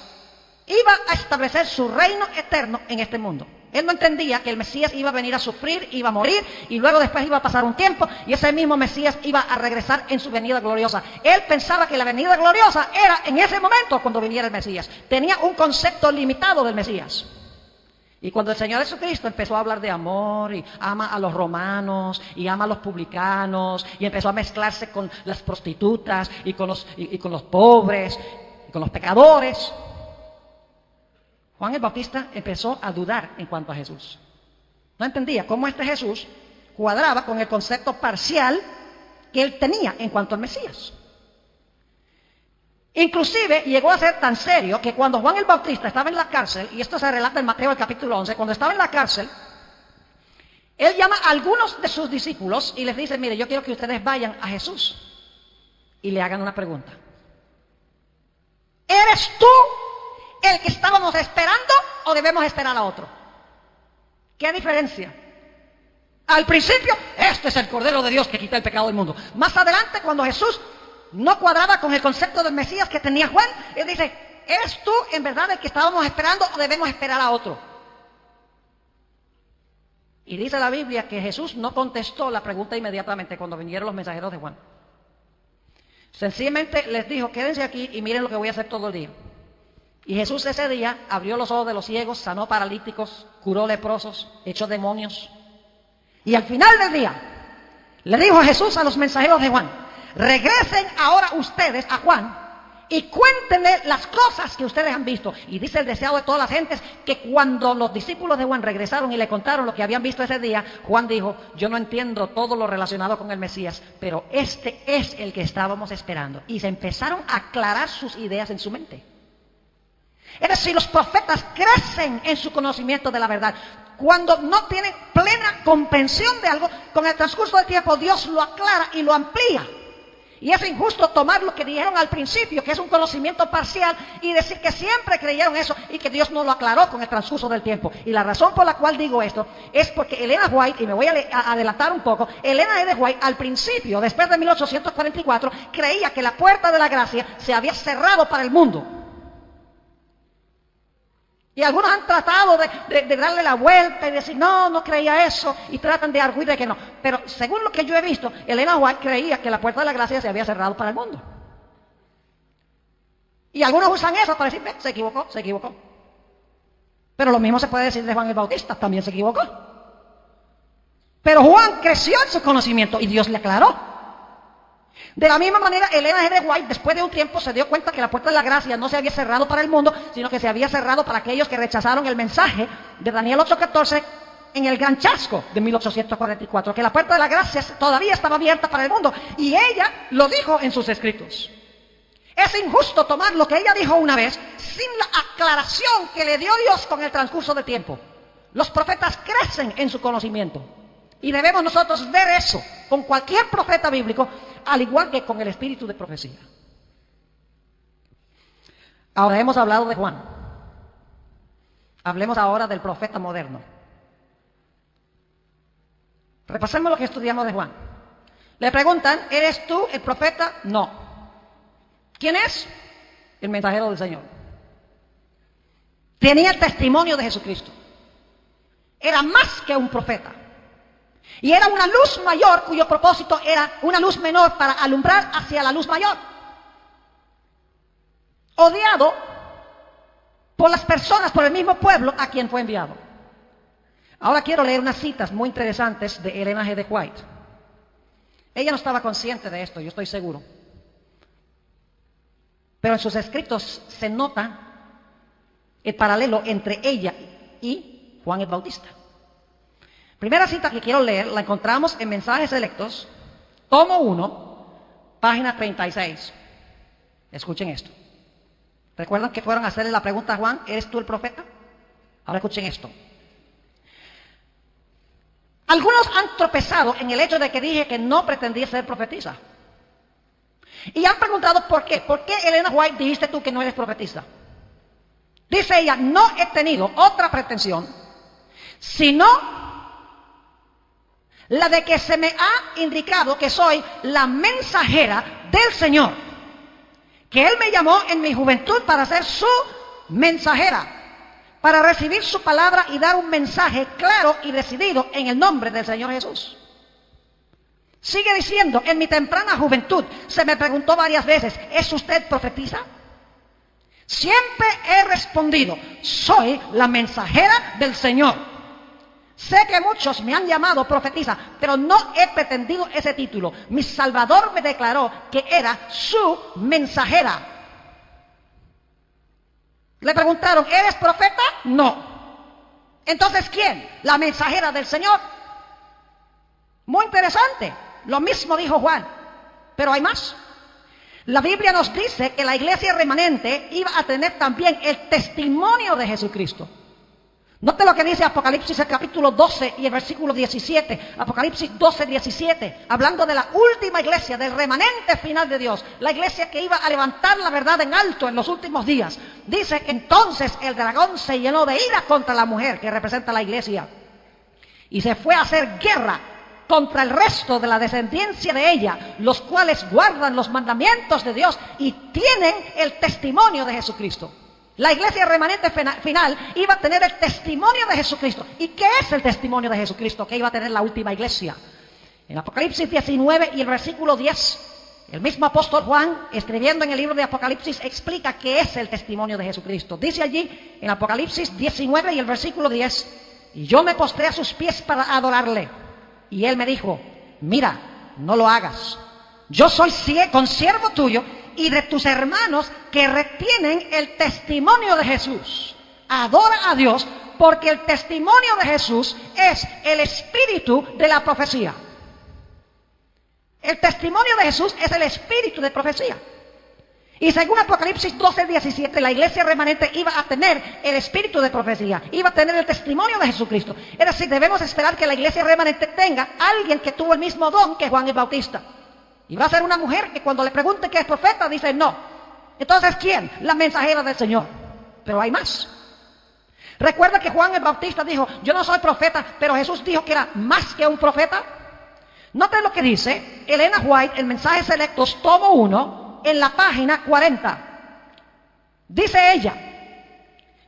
iba a establecer su reino eterno en este mundo. Él no entendía que el Mesías iba a venir a sufrir, iba a morir y luego después iba a pasar un tiempo y ese mismo Mesías iba a regresar en su venida gloriosa. Él pensaba que la venida gloriosa era en ese momento cuando viniera el Mesías. Tenía un concepto limitado del Mesías. Y cuando el Señor Jesucristo empezó a hablar de amor y ama a los romanos y ama a los publicanos y empezó a mezclarse con las prostitutas y con los pobres y con los pecadores, Juan el Bautista empezó a dudar en cuanto a Jesús. No entendía cómo este Jesús cuadraba con el concepto parcial que él tenía en cuanto al Mesías. Inclusive llegó a ser tan serio que cuando Juan el Bautista estaba en la cárcel, y esto se relata en Mateo el capítulo 11, cuando estaba en la cárcel, él llama a algunos de sus discípulos y les dice, mire, yo quiero que ustedes vayan a Jesús y le hagan una pregunta. ¿Eres tú el que estábamos esperando o debemos esperar a otro? ¿Qué diferencia? Al principio, este es el Cordero de Dios que quita el pecado del mundo. Más adelante, cuando Jesús no cuadraba con el concepto del Mesías que tenía Juan, él dice, ¿eres tú en verdad el que estábamos esperando o debemos esperar a otro? Y dice la Biblia que Jesús no contestó la pregunta inmediatamente cuando vinieron los mensajeros de Juan. Sencillamente les dijo, quédense aquí y miren lo que voy a hacer todo el día. Y Jesús ese día abrió los ojos de los ciegos, sanó paralíticos, curó leprosos, echó demonios. Y al final del día, le dijo Jesús a los mensajeros de Juan, regresen ahora ustedes a Juan y cuéntenle las cosas que ustedes han visto. Y dice el deseado de todas las gentes que cuando los discípulos de Juan regresaron y le contaron lo que habían visto ese día, Juan dijo: yo no entiendo todo lo relacionado con el Mesías, pero este es el que estábamos esperando. Y se empezaron a aclarar sus ideas en su mente. Es decir, los profetas crecen en su conocimiento de la verdad. Cuando no tienen plena comprensión de algo, con el transcurso del tiempo Dios lo aclara y lo amplía. Y es injusto tomar lo que dijeron al principio, que es un conocimiento parcial, y decir que siempre creyeron eso y que Dios no lo aclaró con el transcurso del tiempo. Y la razón por la cual digo esto es porque Elena White, y me voy a adelantar un poco, Elena G. White al principio, después de 1844, creía que la puerta de la gracia se había cerrado para el mundo. Y algunos han tratado de darle la vuelta y decir: no creía eso, y tratan de arguir de que no. Pero según lo que yo he visto, Elena White creía que la puerta de la gracia se había cerrado para el mundo. Y algunos usan eso para decir: se equivocó. Pero lo mismo se puede decir de Juan el Bautista, también se equivocó. Pero Juan creció en su conocimiento y Dios le aclaró. De la misma manera, Elena G. White, después de un tiempo, se dio cuenta que la puerta de la gracia no se había cerrado para el mundo, sino que se había cerrado para aquellos que rechazaron el mensaje de Daniel 8:14 en el gran chasco de 1844, que la puerta de la gracia todavía estaba abierta para el mundo. Y ella lo dijo en sus escritos. Es injusto tomar lo que ella dijo una vez sin la aclaración que le dio Dios con el transcurso del tiempo. Los profetas crecen en su conocimiento. Y debemos nosotros ver eso con cualquier profeta bíblico, al igual que con el espíritu de profecía. Ahora hemos hablado de Juan. Hablemos ahora del profeta moderno. Repasemos lo que estudiamos de Juan. Le preguntan: ¿eres tú el profeta? No. ¿Quién es? El mensajero del Señor. Tenía el testimonio de Jesucristo. Era más que un profeta. Y era una luz mayor cuyo propósito era una luz menor para alumbrar hacia la luz mayor. Odiado por las personas, por el mismo pueblo a quien fue enviado. Ahora quiero leer unas citas muy interesantes de Elena G. White. Ella no estaba consciente de esto, yo estoy seguro. Pero en sus escritos se nota el paralelo entre ella y Juan el Bautista. Primera cita que quiero leer, la encontramos en Mensajes Selectos, tomo 1, página 36. Escuchen esto. ¿Recuerdan que fueron a hacerle la pregunta a Juan: ¿eres tú el profeta? Ahora escuchen esto. Algunos han tropezado en el hecho de que dije que no pretendía ser profetisa. Y han preguntado ¿por qué? ¿Por qué, Elena White, dijiste tú que no eres profetisa? Dice ella: no he tenido otra pretensión, sino la de que se me ha indicado que soy la mensajera del Señor, que Él me llamó en mi juventud para ser su mensajera, para recibir su palabra y dar un mensaje claro y decidido en el nombre del Señor Jesús. Sigue diciendo: en mi temprana juventud se me preguntó varias veces: ¿es usted profetisa? Siempre he respondido: soy la mensajera del Señor. Sé que muchos me han llamado profetisa, pero no he pretendido ese título. Mi Salvador me declaró que era su mensajera. Le preguntaron: ¿eres profeta? No. Entonces, ¿quién? La mensajera del Señor. Muy interesante. Lo mismo dijo Juan, pero hay más. La Biblia nos dice que la iglesia remanente iba a tener también el testimonio de Jesucristo. Note lo que dice Apocalipsis, el capítulo 12 y el versículo 17. Apocalipsis 12, 17. Hablando de la última iglesia, del remanente final de Dios. La iglesia que iba a levantar la verdad en alto en los últimos días. Dice que entonces el dragón se llenó de ira contra la mujer que representa la iglesia. Y se fue a hacer guerra contra el resto de la descendencia de ella, los cuales guardan los mandamientos de Dios y tienen el testimonio de Jesucristo. La iglesia remanente final iba a tener el testimonio de Jesucristo. ¿Y qué es el testimonio de Jesucristo que iba a tener la última iglesia? En Apocalipsis 19 y el versículo 10, el mismo apóstol Juan, escribiendo en el libro de Apocalipsis, explica qué es el testimonio de Jesucristo. Dice allí, en Apocalipsis 19 y el versículo 10, y yo me postré a sus pies para adorarle. Y él me dijo: mira, no lo hagas. Yo soy consiervo tuyo y de tus hermanos que retienen el testimonio de Jesús. Adora a Dios porque el testimonio de Jesús es el espíritu de la profecía. El testimonio de Jesús es el espíritu de profecía. Y según Apocalipsis 12:17, la iglesia remanente iba a tener el espíritu de profecía, iba a tener el testimonio de Jesucristo. Es decir, debemos esperar que la iglesia remanente tenga alguien que tuvo el mismo don que Juan el Bautista. Y va a ser una mujer que cuando le pregunte qué es profeta, dice no. Entonces, ¿quién? La mensajera del Señor. Pero hay más. Recuerda que Juan el Bautista dijo, yo no soy profeta, pero Jesús dijo que era más que un profeta. Noten lo que dice Elena White en Mensajes Selectos, tomo 1, en la página 40. Dice ella,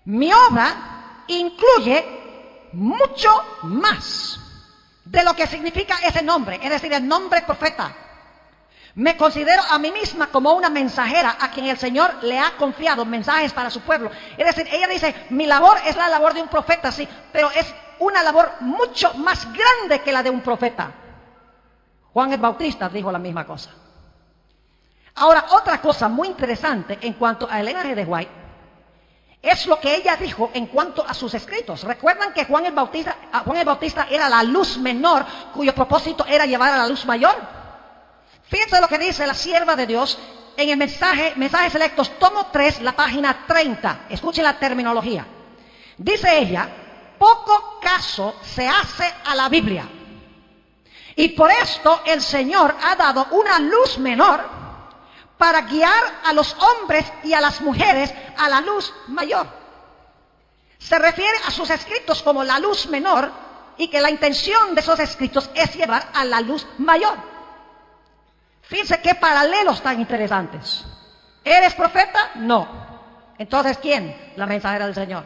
mi obra incluye mucho más de lo que significa ese nombre, es decir, el nombre profeta. Me considero a mí misma como una mensajera a quien el Señor le ha confiado mensajes para su pueblo. Es decir, ella dice, mi labor es la labor de un profeta, sí, pero es una labor mucho más grande que la de un profeta. Juan el Bautista dijo la misma cosa. Ahora, otra cosa muy interesante en cuanto a Elena G. White es lo que ella dijo en cuanto a sus escritos. ¿Recuerdan que Juan el Bautista era la luz menor cuyo propósito era llevar a la luz mayor? Fíjense lo que dice la sierva de Dios en el Mensajes Selectos, tomo 3, la página 30. Escuchen la terminología. Dice ella, poco caso se hace a la Biblia. Y por esto el Señor ha dado una luz menor para guiar a los hombres y a las mujeres a la luz mayor. Se refiere a sus escritos como la luz menor y que la intención de esos escritos es llevar a la luz mayor. Fíjense qué paralelos tan interesantes. ¿Eres profeta? No. Entonces, ¿quién? La mensajera del Señor.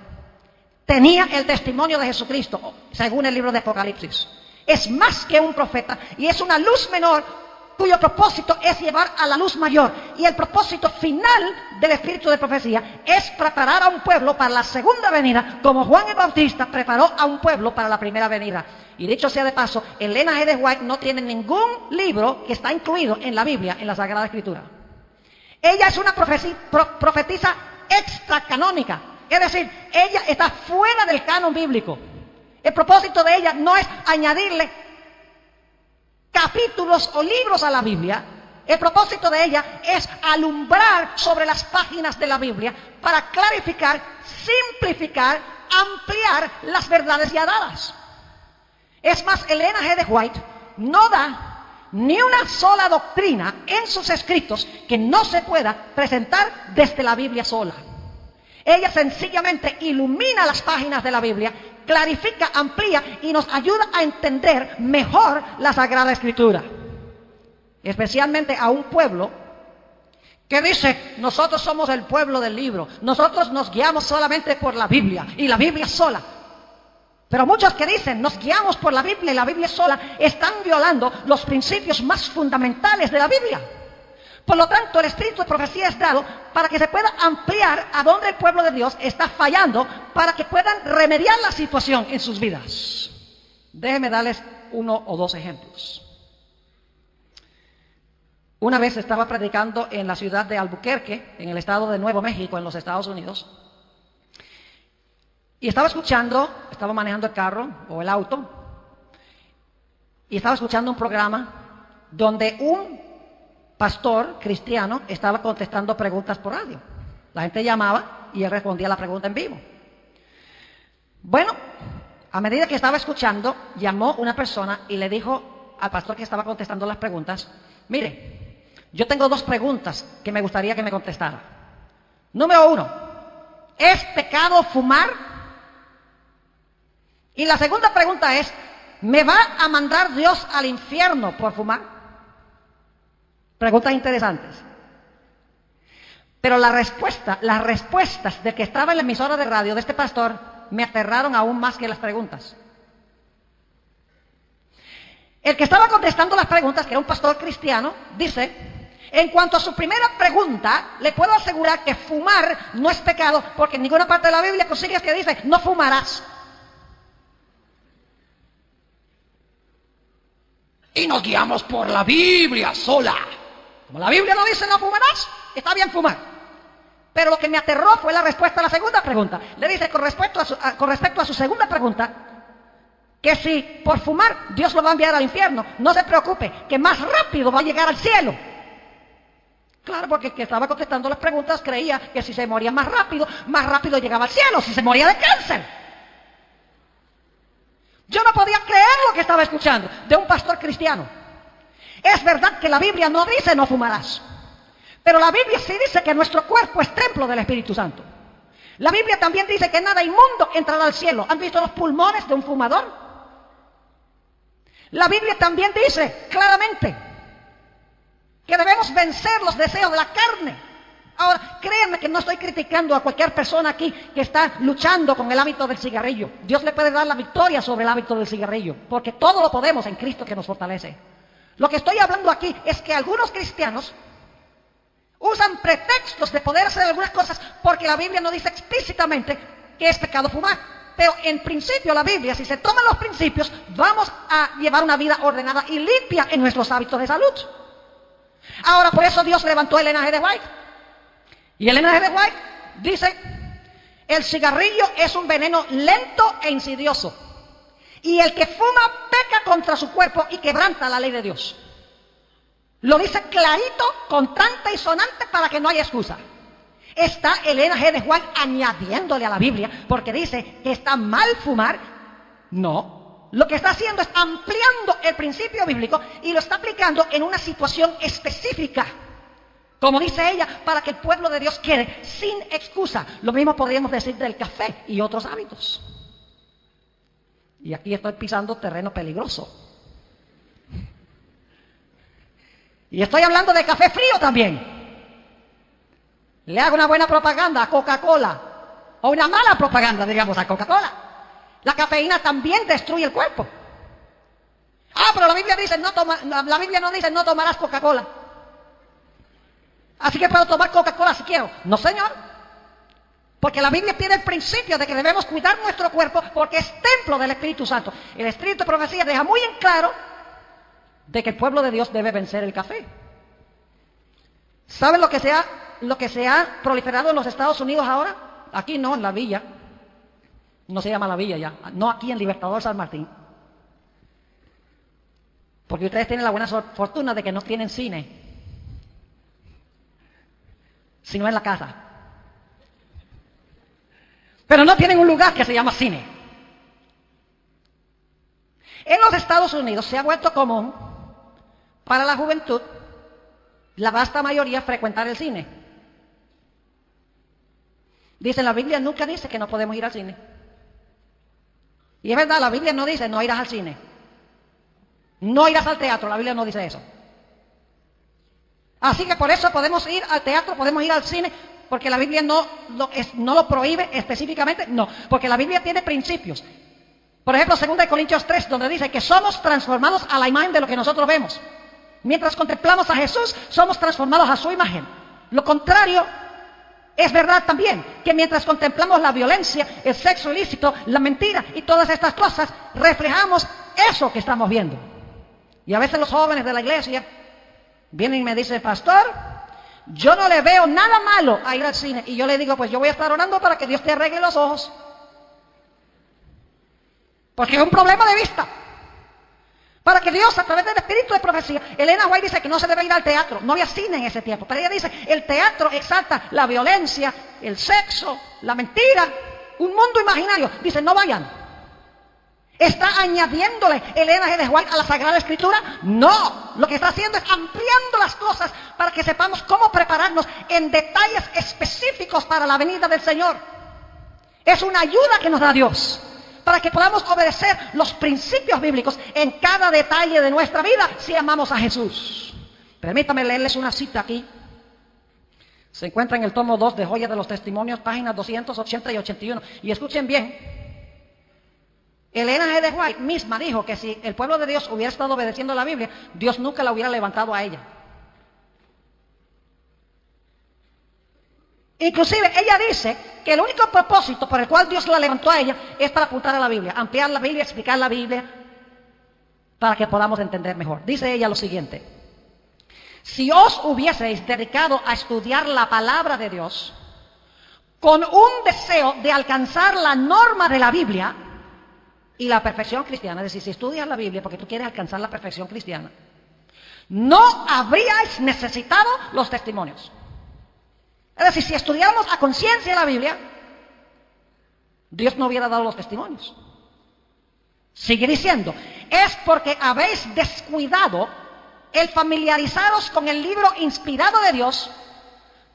Tenía el testimonio de Jesucristo, según el libro de Apocalipsis. Es más que un profeta y es una luz menor cuyo propósito es llevar a la luz mayor. Y el propósito final del espíritu de profecía es preparar a un pueblo para la segunda venida, como Juan el Bautista preparó a un pueblo para la primera venida. Y dicho sea de paso, Elena G. White no tiene ningún libro que está incluido en la Biblia, en la Sagrada Escritura. Ella es una profetisa extracanónica, es decir, ella está fuera del canon bíblico. El propósito de ella no es añadirle capítulos o libros a la Biblia. El propósito de ella es alumbrar sobre las páginas de la Biblia para clarificar, simplificar, ampliar las verdades ya dadas. Es más, Elena G. White no da ni una sola doctrina en sus escritos que no se pueda presentar desde la Biblia sola. Ella sencillamente ilumina las páginas de la Biblia, clarifica, amplía y nos ayuda a entender mejor la Sagrada Escritura. Especialmente a un pueblo que dice, nosotros somos el pueblo del libro, nosotros nos guiamos solamente por la Biblia y la Biblia sola. Pero muchos que dicen, nos guiamos por la Biblia y la Biblia sola, están violando los principios más fundamentales de la Biblia. Por lo tanto, el espíritu de profecía es dado para que se pueda ampliar a donde el pueblo de Dios está fallando, para que puedan remediar la situación en sus vidas. Déjenme darles 1 o 2 ejemplos. Una vez estaba predicando en la ciudad de Albuquerque, en el estado de Nuevo México, en los Estados Unidos, y estaba manejando el carro o el auto, y estaba escuchando un programa donde un pastor cristiano estaba contestando preguntas por radio. La gente llamaba y él respondía la pregunta en vivo. Bueno, a medida que estaba escuchando, llamó una persona y le dijo al pastor que estaba contestando las preguntas, mire, yo tengo 2 preguntas que me gustaría que me contestara. Número 1, ¿es pecado fumar? Y la segunda pregunta es, ¿me va a mandar Dios al infierno por fumar? Preguntas interesantes. Pero las respuestas de que estaba en la emisora de radio de este pastor me aterraron aún más que las preguntas. El que estaba contestando las preguntas, que era un pastor cristiano, dice, en cuanto a su primera pregunta, le puedo asegurar que fumar no es pecado, porque en ninguna parte de la Biblia consigues que dice, no fumarás. Y nos guiamos por la Biblia sola. Como la Biblia no dice no fumarás, está bien fumar. Pero lo que me aterró fue la respuesta a la segunda pregunta. Le dice con respecto a su segunda pregunta, que si por fumar Dios lo va a enviar al infierno, no se preocupe, que más rápido va a llegar al cielo. Claro, porque el que estaba contestando las preguntas creía que si se moría más rápido llegaba al cielo, si se moría de cáncer. Yo no podía creer lo que estaba escuchando de un pastor cristiano. Es verdad que la Biblia no dice no fumarás, pero la Biblia sí dice que nuestro cuerpo es templo del Espíritu Santo. La Biblia también dice que nada inmundo entrará al cielo. ¿Han visto los pulmones de un fumador? La Biblia también dice claramente que debemos vencer los deseos de la carne. Ahora, créanme que no estoy criticando a cualquier persona aquí que está luchando con el hábito del cigarrillo. Dios le puede dar la victoria sobre el hábito del cigarrillo, porque todo lo podemos en Cristo que nos fortalece. Lo que estoy hablando aquí es que algunos cristianos usan pretextos de poder hacer algunas cosas porque la Biblia no dice explícitamente que es pecado fumar. Pero en principio la Biblia, si se toman los principios, vamos a llevar una vida ordenada y limpia en nuestros hábitos de salud. Ahora, por eso Dios levantó a Ellen G. White. Y Ellen G. White dice, el cigarrillo es un veneno lento e insidioso. Y el que fuma peca contra su cuerpo y quebranta la ley de Dios. Lo dice clarito, constante y sonante para que no haya excusa. Está Ellen G. White añadiéndole a la Biblia, porque dice que está mal fumar. No, lo que está haciendo es ampliando el principio bíblico y lo está aplicando en una situación específica. Como dice ella, para que el pueblo de Dios quede sin excusa. Lo mismo podríamos decir del café y otros hábitos. Y aquí estoy pisando terreno peligroso. Y estoy hablando de café frío también. Le hago una buena propaganda a Coca-Cola, o una mala propaganda, digamos, a Coca-Cola. La cafeína también destruye el cuerpo. Ah, pero la Biblia dice, la Biblia no dice no tomarás Coca-Cola. Así que puedo tomar Coca-Cola si quiero. No, señor. Porque la Biblia tiene el principio de que debemos cuidar nuestro cuerpo porque es templo del Espíritu Santo. El Espíritu de Profecía deja muy en claro de que el pueblo de Dios debe vencer el café. ¿Saben lo que se ha proliferado en los Estados Unidos ahora? Aquí no, en la villa. No se llama la villa ya. No aquí en Libertador San Martín. Porque ustedes tienen la buena fortuna de que no tienen cine, sino en la casa. Pero no tienen un lugar que se llama cine. En los Estados Unidos se ha vuelto común para la juventud, la vasta mayoría, frecuentar el cine. Dice, la Biblia nunca dice que no podemos ir al cine. Y es verdad, la Biblia no dice no irás al cine. No irás al teatro, la Biblia no dice eso. Así que por eso podemos ir al teatro, podemos ir al cine, porque la Biblia no lo prohíbe específicamente, no, porque la Biblia tiene principios. Por ejemplo, 2 Corintios 3, donde dice que somos transformados a la imagen de lo que nosotros vemos. Mientras contemplamos a Jesús, somos transformados a su imagen. Lo contrario es verdad también, que mientras contemplamos la violencia, el sexo ilícito, la mentira y todas estas cosas, reflejamos eso que estamos viendo. Y a veces los jóvenes de la iglesia vienen y me dicen, pastor, yo no le veo nada malo a ir al cine. Y yo le digo, pues yo voy a estar orando para que Dios te arregle los ojos. Porque es un problema de vista. Para que Dios, a través del Espíritu de Profecía, Ellen G. White dice que no se debe ir al teatro. No había cine en ese tiempo. Pero ella dice, el teatro exalta la violencia, el sexo, la mentira, un mundo imaginario. Dice, no vayan. ¿Está añadiéndole Ellen G. White a la Sagrada Escritura? No. Lo que está haciendo es ampliando las cosas para que sepamos cómo prepararnos en detalles específicos para la venida del Señor. Es una ayuda que nos da Dios para que podamos obedecer los principios bíblicos en cada detalle de nuestra vida si amamos a Jesús. Permítame leerles una cita aquí. Se encuentra en el tomo 2 de Joyas de los Testimonios, páginas 280 y 81. Y escuchen bien. Ellen G. White misma dijo que si el pueblo de Dios hubiera estado obedeciendo la Biblia, Dios nunca la hubiera levantado a ella. Inclusive ella dice que el único propósito por el cual Dios la levantó a ella es para apuntar a la Biblia, ampliar la Biblia, explicar la Biblia, para que podamos entender mejor. Dice ella lo siguiente: si os hubieseis dedicado a estudiar la palabra de Dios, con un deseo de alcanzar la norma de la Biblia y la perfección cristiana. Es decir, si estudias la Biblia porque tú quieres alcanzar la perfección cristiana, no habríais necesitado los testimonios. Es decir, si estudiáramos a conciencia la Biblia, Dios no hubiera dado los testimonios. Sigue diciendo, es porque habéis descuidado el familiarizaros con el libro inspirado de Dios,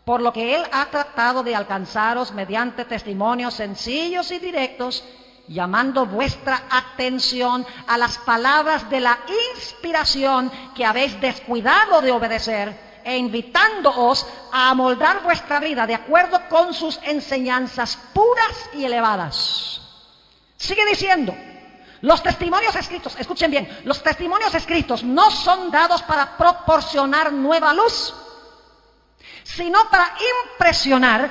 por lo que Él ha tratado de alcanzaros mediante testimonios sencillos y directos, llamando vuestra atención a las palabras de la inspiración que habéis descuidado de obedecer, e invitándoos a amoldar vuestra vida de acuerdo con sus enseñanzas puras y elevadas. Sigue diciendo, los testimonios escritos, escuchen bien, los testimonios escritos no son dados para proporcionar nueva luz, sino para impresionar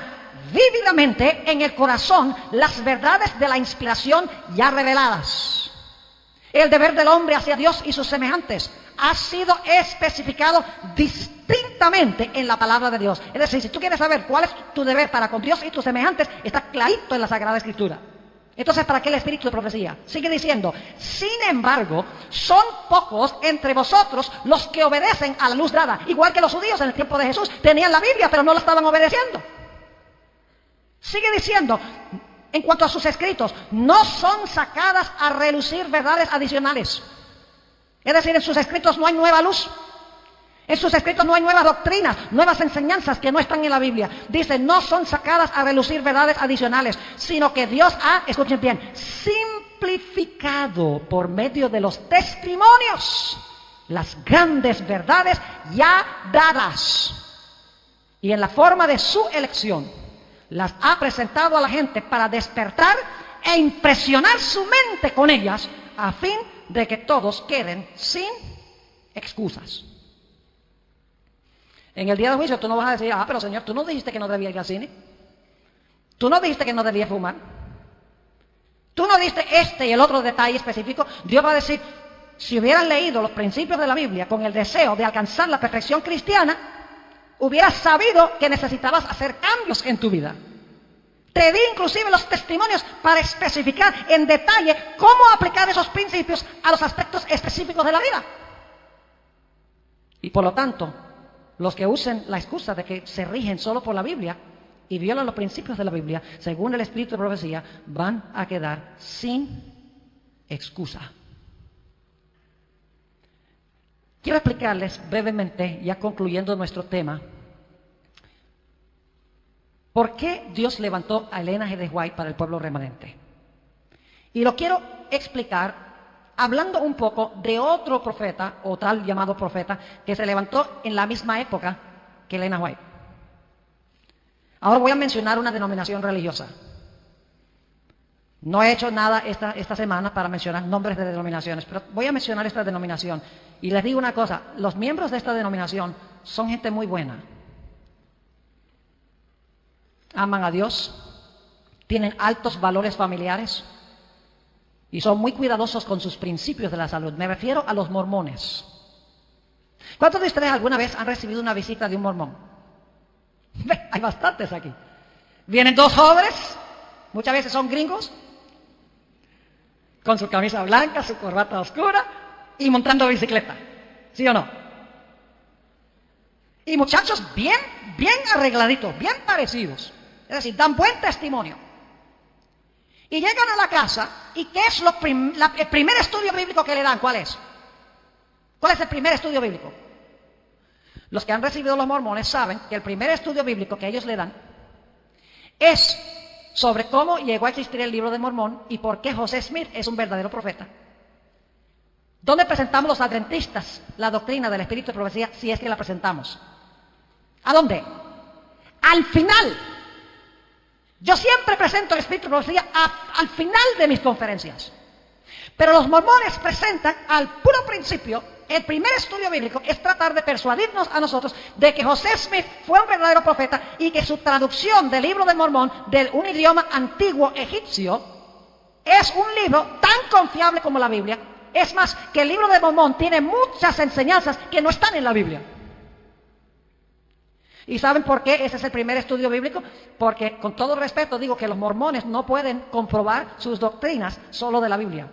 vívidamente en el corazón las verdades de la inspiración ya reveladas. El deber del hombre hacia Dios y sus semejantes ha sido especificado distintamente en la palabra de Dios. Es decir, si tú quieres saber cuál es tu deber para con Dios y tus semejantes, está clarito en la Sagrada Escritura. Entonces, ¿para qué el espíritu de profecía? Sigue diciendo, sin embargo, son pocos entre vosotros los que obedecen a la luz dada. Igual que los judíos en el tiempo de Jesús tenían la Biblia, pero no la estaban obedeciendo. Sigue diciendo, en cuanto a sus escritos, no son sacadas a relucir verdades adicionales. Es decir, en sus escritos no hay nueva luz. En sus escritos no hay nuevas doctrinas, nuevas enseñanzas que no están en la Biblia. Dice, no son sacadas a relucir verdades adicionales, sino que Dios ha, escuchen bien, simplificado por medio de los testimonios las grandes verdades ya dadas. Y en la forma de su elección, las ha presentado a la gente para despertar e impresionar su mente con ellas, a fin de que todos queden sin excusas. En el día de juicio tú no vas a decir, pero Señor, tú no dijiste que no debía ir al cine. Tú no dijiste que no debía fumar. Tú no diste este y el otro detalle específico. Dios va a decir, si hubieras leído los principios de la Biblia con el deseo de alcanzar la perfección cristiana, hubieras sabido que necesitabas hacer cambios en tu vida. Te di inclusive los testimonios para especificar en detalle cómo aplicar esos principios a los aspectos específicos de la vida. Y por lo tanto, los que usen la excusa de que se rigen solo por la Biblia y violan los principios de la Biblia, según el espíritu de profecía, van a quedar sin excusa. Quiero explicarles brevemente, ya concluyendo nuestro tema, por qué Dios levantó a Elena G. de White para el pueblo remanente. Y lo quiero explicar hablando un poco de otro profeta, o tal llamado profeta, que se levantó en la misma época que Elena White. Ahora voy a mencionar una denominación religiosa. No he hecho nada esta semana para mencionar nombres de denominaciones, pero voy a mencionar esta denominación. Y les digo una cosa, los miembros de esta denominación son gente muy buena. Aman a Dios, tienen altos valores familiares, y son muy cuidadosos con sus principios de la salud. Me refiero a los mormones. ¿Cuántos de ustedes alguna vez han recibido una visita de un mormón? Hay bastantes aquí. Vienen dos jóvenes, muchas veces son gringos, con su camisa blanca, su corbata oscura y montando bicicleta. ¿Sí o no? Y muchachos bien arregladitos, bien parecidos. Es decir, dan buen testimonio. Y llegan a la casa, ¿y qué es el primer estudio bíblico que le dan? ¿Cuál es? ¿Cuál es el primer estudio bíblico? Los que han recibido los mormones saben que el primer estudio bíblico que ellos le dan es sobre cómo llegó a existir el libro de Mormón y por qué José Smith es un verdadero profeta. ¿Dónde presentamos los adventistas la doctrina del espíritu de profecía, si es que la presentamos? ¿A dónde? Al final. Yo siempre presento el espíritu de profecía al final de mis conferencias. Pero los mormones presentan al puro principio, el primer estudio bíblico es tratar de persuadirnos a nosotros de que José Smith fue un verdadero profeta y que su traducción del libro de Mormón, de un idioma antiguo egipcio, es un libro tan confiable como la Biblia. Es más, que el libro de Mormón tiene muchas enseñanzas que no están en la Biblia. ¿Y saben por qué ese es el primer estudio bíblico? Porque, con todo respeto, digo que los mormones no pueden comprobar sus doctrinas solo de la Biblia.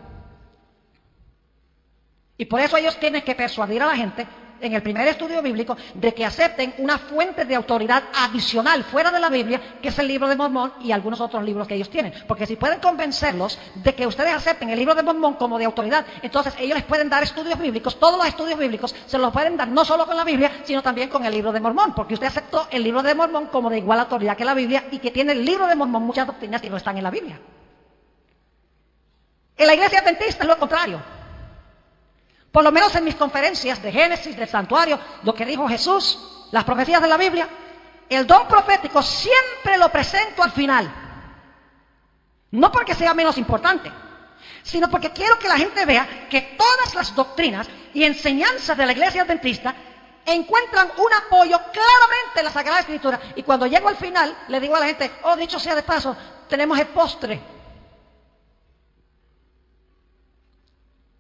Y por eso ellos tienen que persuadir a la gente en el primer estudio bíblico de que acepten una fuente de autoridad adicional fuera de la Biblia, que es el libro de Mormón y algunos otros libros que ellos tienen. Porque si pueden convencerlos de que ustedes acepten el libro de Mormón como de autoridad, entonces ellos les pueden dar estudios bíblicos, todos los estudios bíblicos se los pueden dar no solo con la Biblia, sino también con el libro de Mormón, porque usted aceptó el libro de Mormón como de igual autoridad que la Biblia y que tiene el libro de Mormón muchas doctrinas que no están en la Biblia. En la iglesia adventista es lo contrario. Por lo menos en mis conferencias de Génesis, del santuario, lo que dijo Jesús, las profecías de la Biblia, el don profético siempre lo presento al final. No porque sea menos importante, sino porque quiero que la gente vea que todas las doctrinas y enseñanzas de la iglesia adventista encuentran un apoyo claramente en la Sagrada Escritura. Y cuando llego al final, le digo a la gente, oh, dicho sea de paso, tenemos el postre.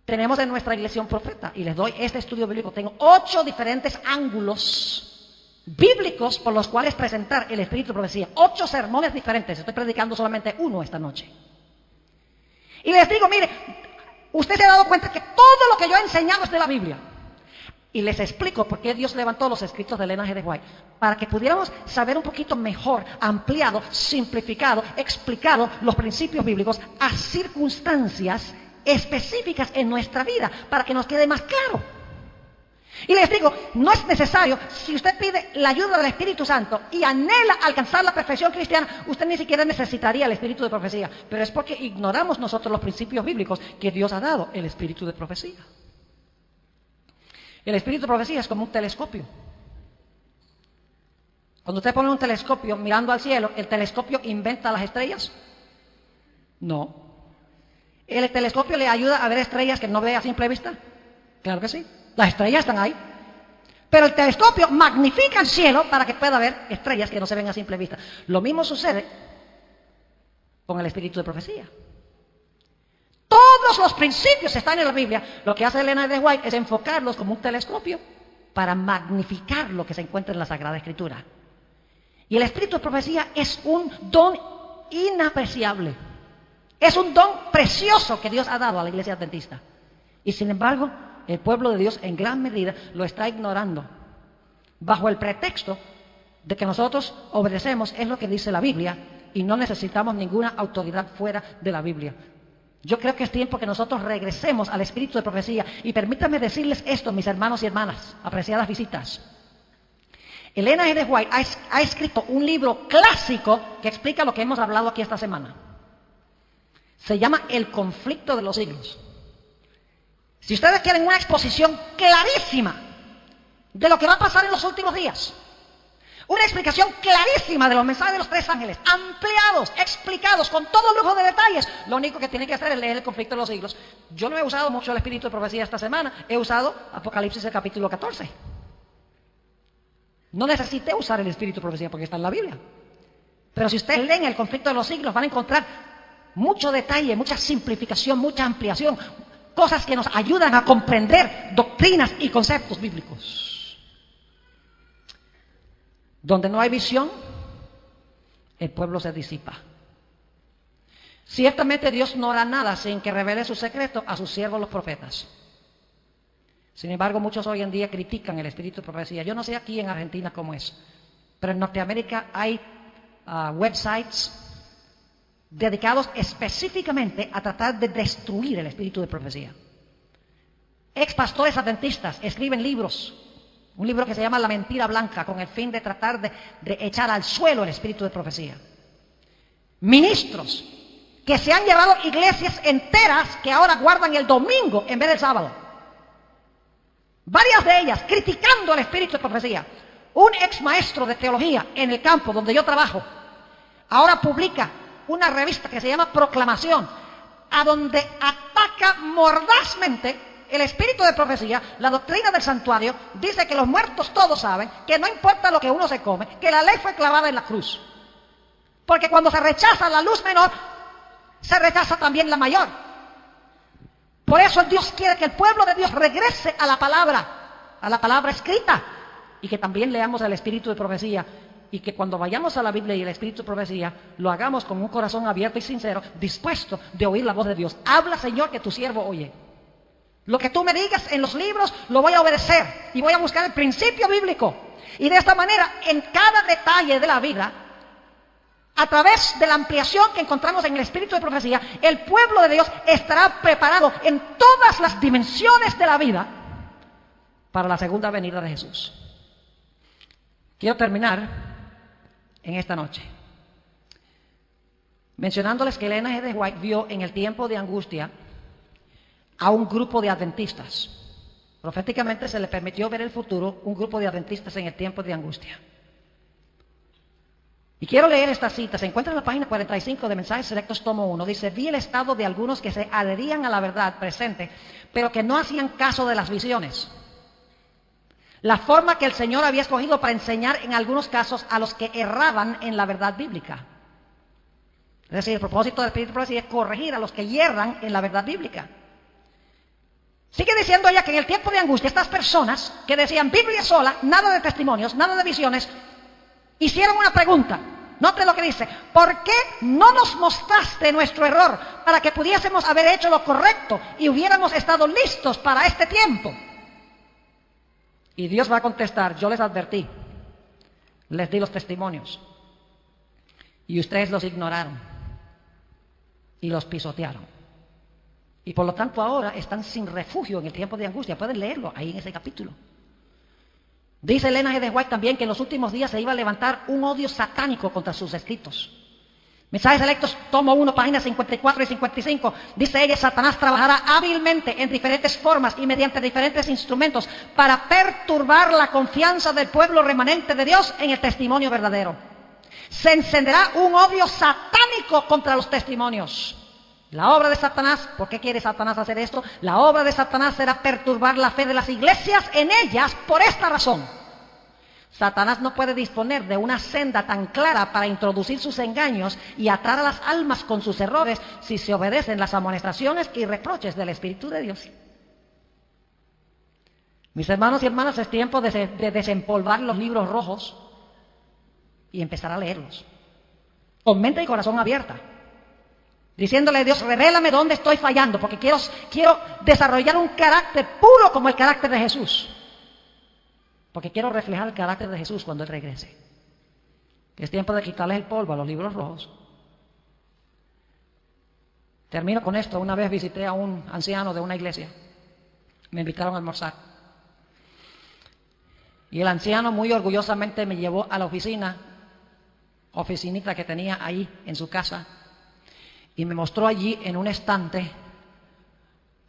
Tenemos en nuestra iglesia un profeta, y les doy este estudio bíblico. Tengo 8 diferentes ángulos bíblicos por los cuales presentar el espíritu de profecía. 8 sermones diferentes. Estoy predicando solamente uno esta noche. Y les digo, mire, usted se ha dado cuenta que todo lo que yo he enseñado es de la Biblia. Y les explico por qué Dios levantó los escritos de Elena G. de White, para que pudiéramos saber un poquito mejor, ampliado, simplificado, explicado los principios bíblicos a circunstancias específicas en nuestra vida, para que nos quede más claro. Y les digo, no es necesario, si usted pide la ayuda del Espíritu Santo y anhela alcanzar la perfección cristiana, usted ni siquiera necesitaría el espíritu de profecía, pero es porque ignoramos nosotros los principios bíblicos que Dios ha dado, el espíritu de profecía. El espíritu de profecía es como un telescopio. Cuando usted pone un telescopio mirando al cielo, ¿el telescopio inventa las estrellas? No. ¿El telescopio le ayuda a ver estrellas que no ve a simple vista? Claro que sí. Las estrellas están ahí. Pero el telescopio magnifica el cielo para que pueda ver estrellas que no se ven a simple vista. Lo mismo sucede con el espíritu de profecía. Todos los principios están en la Biblia. Lo que hace Elena de White es enfocarlos como un telescopio para magnificar lo que se encuentra en la Sagrada Escritura. Y el espíritu de profecía es un don inapreciable. Es un don precioso que Dios ha dado a la iglesia adventista. Y sin embargo, el pueblo de Dios en gran medida lo está ignorando, bajo el pretexto de que nosotros obedecemos, es lo que dice la Biblia, y no necesitamos ninguna autoridad fuera de la Biblia. Yo creo que es tiempo que nosotros regresemos al espíritu de profecía. Y permítanme decirles esto, mis hermanos y hermanas, apreciadas visitas. Elena G. de White ha escrito un libro clásico que explica lo que hemos hablado aquí esta semana. Se llama El conflicto de los siglos. Si ustedes quieren una exposición clarísima de lo que va a pasar en los últimos días, una explicación clarísima de los mensajes de los 3 ángeles, ampliados, explicados, con todo lujo de detalles, lo único que tienen que hacer es leer El conflicto de los siglos. Yo no he usado mucho el espíritu de profecía esta semana, he usado Apocalipsis el capítulo 14. No necesité usar el espíritu de profecía porque está en la Biblia. Pero si ustedes leen El conflicto de los siglos, van a encontrar mucho detalle, mucha simplificación, mucha ampliación, cosas que nos ayudan a comprender doctrinas y conceptos bíblicos. Donde no hay visión, el pueblo se disipa. Ciertamente Dios no hará nada sin que revele su secreto a sus siervos los profetas. Sin embargo, muchos hoy en día critican el espíritu de profecía. Yo no sé aquí en Argentina cómo es, pero en Norteamérica hay websites dedicados específicamente a tratar de destruir el espíritu de profecía. Ex pastores adventistas escriben libros, un libro que se llama La mentira blanca, con el fin de tratar de echar al suelo el espíritu de profecía. Ministros que se han llevado iglesias enteras que ahora guardan el domingo en vez del sábado. Varias de ellas criticando el espíritu de profecía. Un ex maestro de teología en el campo donde yo trabajo ahora publica una revista que se llama Proclamación, a donde ataca mordazmente el espíritu de profecía, la doctrina del santuario. Dice que los muertos todos saben que no importa lo que uno se come, que la ley fue clavada en la cruz. Porque cuando se rechaza la luz menor, se rechaza también la mayor. Por eso Dios quiere que el pueblo de Dios regrese a la palabra escrita, y que también leamos el espíritu de profecía, y que cuando vayamos a la Biblia y el espíritu de profecía, lo hagamos con un corazón abierto y sincero, dispuesto de oír la voz de Dios. Habla, Señor, que tu siervo oye. Lo que tú me digas en los libros, lo voy a obedecer y voy a buscar el principio bíblico. Y de esta manera, en cada detalle de la vida, a través de la ampliación que encontramos en el espíritu de profecía, el pueblo de Dios estará preparado en todas las dimensiones de la vida para la segunda venida de Jesús. Quiero terminar en esta noche mencionándoles que Elena G. de White vio en el tiempo de angustia a un grupo de adventistas. Proféticamente se le permitió ver el futuro, un grupo de adventistas en el tiempo de angustia. Y quiero leer esta cita, se encuentra en la página 45 de Mensajes Selectos, tomo 1. Dice: vi el estado de algunos que se adherían a la verdad presente, pero que no hacían caso de las visiones. La forma que el Señor había escogido para enseñar en algunos casos a los que erraban en la verdad bíblica. Es decir, el propósito del Espíritu de Profecía es corregir a los que yerran en la verdad bíblica. Sigue diciendo ella que en el tiempo de angustia, estas personas que decían Biblia sola, nada de testimonios, nada de visiones, hicieron una pregunta. Note lo que dice: ¿por qué no nos mostraste nuestro error para que pudiésemos haber hecho lo correcto y hubiéramos estado listos para este tiempo? Y Dios va a contestar: yo les advertí, les di los testimonios, y ustedes los ignoraron y los pisotearon. Y por lo tanto ahora están sin refugio en el tiempo de angustia. Pueden leerlo ahí en ese capítulo. Dice Elena G. de White también que en los últimos días se iba a levantar un odio satánico contra sus escritos. Mensajes Selectos, tomo 1, páginas 54 y 55. Dice ella: Satanás trabajará hábilmente en diferentes formas y mediante diferentes instrumentos para perturbar la confianza del pueblo remanente de Dios en el testimonio verdadero. Se encenderá un odio satánico contra los testimonios. La obra de Satanás, ¿por qué quiere Satanás hacer esto? La obra de Satanás será perturbar la fe de las iglesias en ellas por esta razón. Satanás no puede disponer de una senda tan clara para introducir sus engaños y atar a las almas con sus errores si se obedecen las amonestaciones y reproches del Espíritu de Dios. Mis hermanos y hermanas, es tiempo de desempolvar los libros rojos y empezar a leerlos con mente y corazón abierta, diciéndole a Dios: revélame dónde estoy fallando, porque quiero desarrollar un carácter puro como el carácter de Jesús. Porque quiero reflejar el carácter de Jesús cuando Él regrese. Es tiempo de quitarles el polvo a los libros rojos. Termino con esto. Una vez visité a un anciano de una iglesia. Me invitaron a almorzar. Y el anciano muy orgullosamente me llevó a la oficinita que tenía ahí en su casa. Y me mostró allí en un estante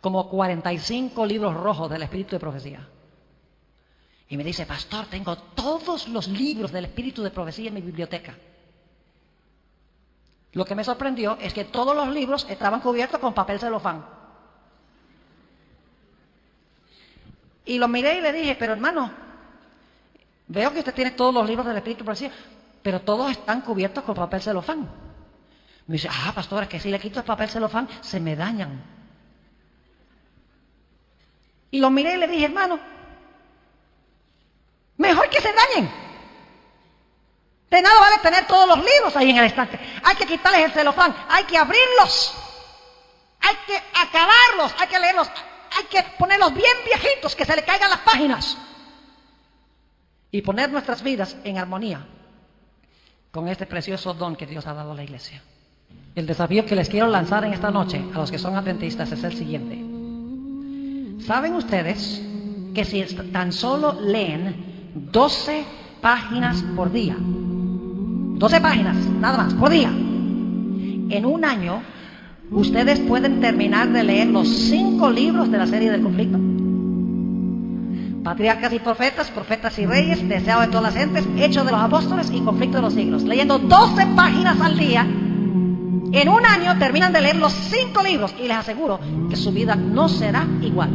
como 45 libros rojos del Espíritu de Profecía. Y me dice: pastor, tengo todos los libros del Espíritu de Profecía en mi biblioteca. Lo que me sorprendió es que todos los libros estaban cubiertos con papel celofán. Y lo miré y le dije: pero hermano, veo que usted tiene todos los libros del Espíritu de Profecía, pero todos están cubiertos con papel celofán. Me dice: pastor, es que si le quito el papel celofán se me dañan. Y lo miré y le dije: hermano, mejor que se dañen. De nada vale tener todos los libros ahí en el estante. Hay que quitarles el celofán, hay que abrirlos, hay que acabarlos, hay que leerlos, hay que ponerlos bien viejitos, que se le caigan las páginas. Y poner nuestras vidas en armonía con este precioso don que Dios ha dado a la iglesia. El desafío que les quiero lanzar en esta noche a los que son adventistas es el siguiente. ¿Saben ustedes que si tan solo leen 12 páginas por día, 12 páginas nada más por día, en un año ustedes pueden terminar de leer los 5 libros de la serie del conflicto? Patriarcas y profetas, profetas y reyes, deseado de todas las gentes, hechos de los apóstoles y conflicto de los siglos. Leyendo 12 páginas al día, en un año terminan de leer los 5 libros y les aseguro que su vida no será igual.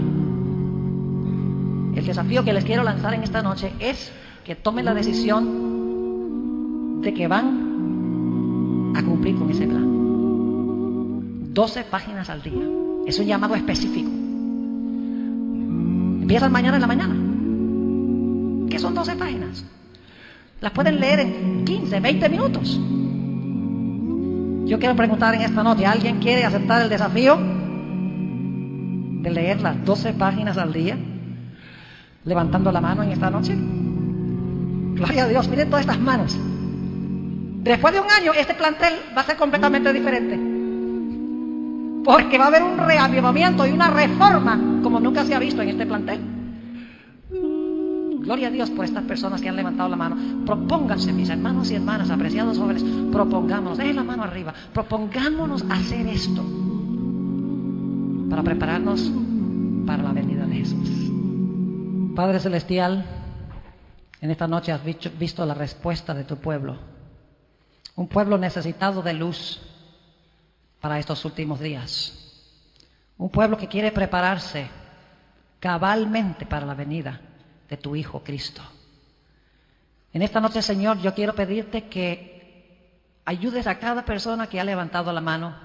El desafío que les quiero lanzar en esta noche es que tomen la decisión de que van a cumplir con ese plan. 12 páginas al día. Es un llamado específico. Empiezan mañana en la mañana. ¿Qué son 12 páginas. Las pueden leer en 15, 20 minutos. Yo quiero preguntar en esta noche, ¿alguien quiere aceptar el desafío de leer las 12 páginas al día? Levantando la mano en esta noche. Gloria a Dios, miren todas estas manos. Después de un año, este plantel va a ser completamente diferente. Porque va a haber un reavivamiento y una reforma como nunca se ha visto en este plantel. Gloria a Dios por estas personas que han levantado la mano. Propónganse, mis hermanos y hermanas, apreciados jóvenes, propongámonos, dejen la mano arriba, propongámonos hacer esto para prepararnos para la venida de Jesús. Padre Celestial, en esta noche has visto la respuesta de tu pueblo. Un pueblo necesitado de luz para estos últimos días. Un pueblo que quiere prepararse cabalmente para la venida de tu Hijo Cristo. En esta noche, Señor, yo quiero pedirte que ayudes a cada persona que ha levantado la mano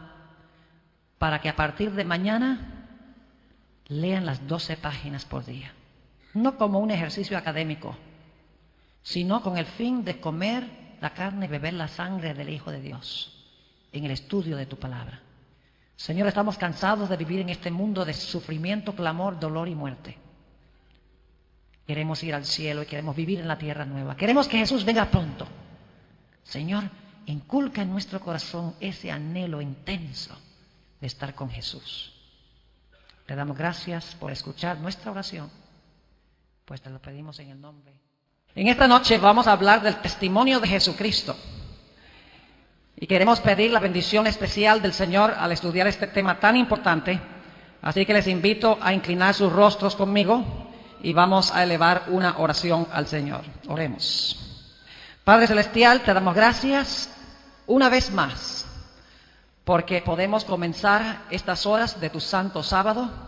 para que a partir de mañana lean las 12 páginas por día. No como un ejercicio académico, sino con el fin de comer la carne y beber la sangre del Hijo de Dios en el estudio de tu palabra. Señor, estamos cansados de vivir en este mundo de sufrimiento, clamor, dolor y muerte. Queremos ir al cielo y queremos vivir en la tierra nueva. Queremos que Jesús venga pronto. Señor, inculca en nuestro corazón ese anhelo intenso de estar con Jesús. Te damos gracias por escuchar nuestra oración, pues te lo pedimos en el nombre. En esta noche vamos a hablar del testimonio de Jesucristo. Y queremos pedir la bendición especial del Señor al estudiar este tema tan importante. Así que les invito a inclinar sus rostros conmigo y vamos a elevar una oración al Señor. Oremos. Padre Celestial, te damos gracias una vez más, porque podemos comenzar estas horas de tu santo sábado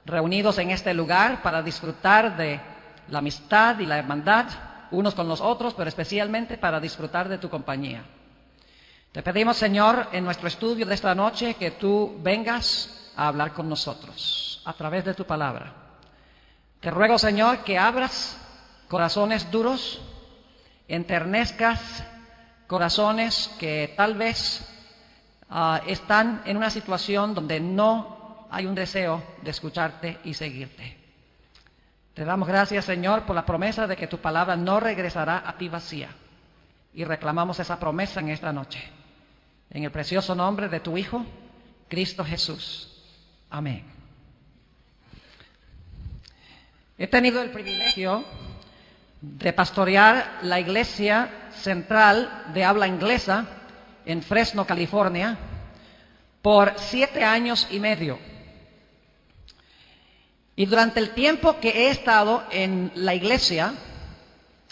reunidos en este lugar para disfrutar de la amistad y la hermandad unos con los otros, pero especialmente para disfrutar de tu compañía. Te pedimos, Señor, en nuestro estudio de esta noche, que tú vengas a hablar con nosotros a través de tu palabra. Te ruego, Señor, que abras corazones duros, enternezcas corazones que tal vez están en una situación donde no hay un deseo de escucharte y seguirte. Te damos gracias, Señor, por la promesa de que tu palabra no regresará a ti vacía. Y reclamamos esa promesa en esta noche. En el precioso nombre de tu Hijo, Cristo Jesús. Amén. He tenido el privilegio de pastorear la iglesia central de habla inglesa en Fresno, California, por 7 años y medio. Y durante el tiempo que he estado en la iglesia,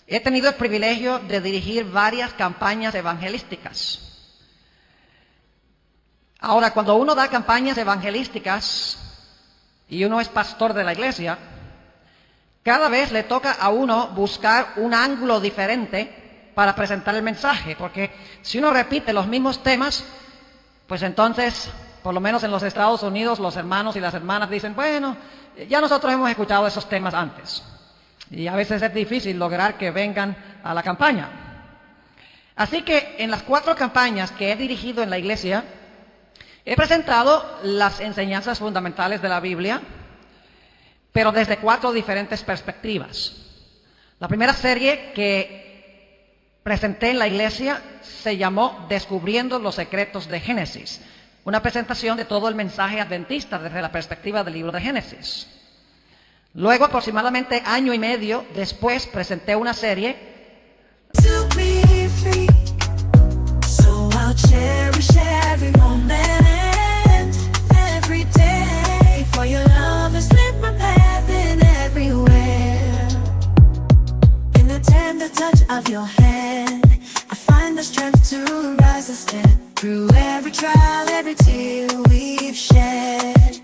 he tenido el privilegio de dirigir varias campañas evangelísticas. Ahora, cuando uno da campañas evangelísticas y uno es pastor de la iglesia, cada vez le toca a uno buscar un ángulo diferente para presentar el mensaje, porque si uno repite los mismos temas, pues entonces, por lo menos en los Estados Unidos, los hermanos y las hermanas dicen, bueno, ya nosotros hemos escuchado esos temas antes. Y a veces es difícil lograr que vengan a la campaña. Así que en las 4 campañas que he dirigido en la iglesia, he presentado las enseñanzas fundamentales de la Biblia, pero desde 4 diferentes perspectivas. La primera serie que presenté en la iglesia se llamó Descubriendo los secretos de Génesis, una presentación de todo el mensaje adventista desde la perspectiva del libro de Génesis. Luego, aproximadamente año y medio después, presenté una serie of your hand, I find the strength to rise a step through every trial, every tear we've shed.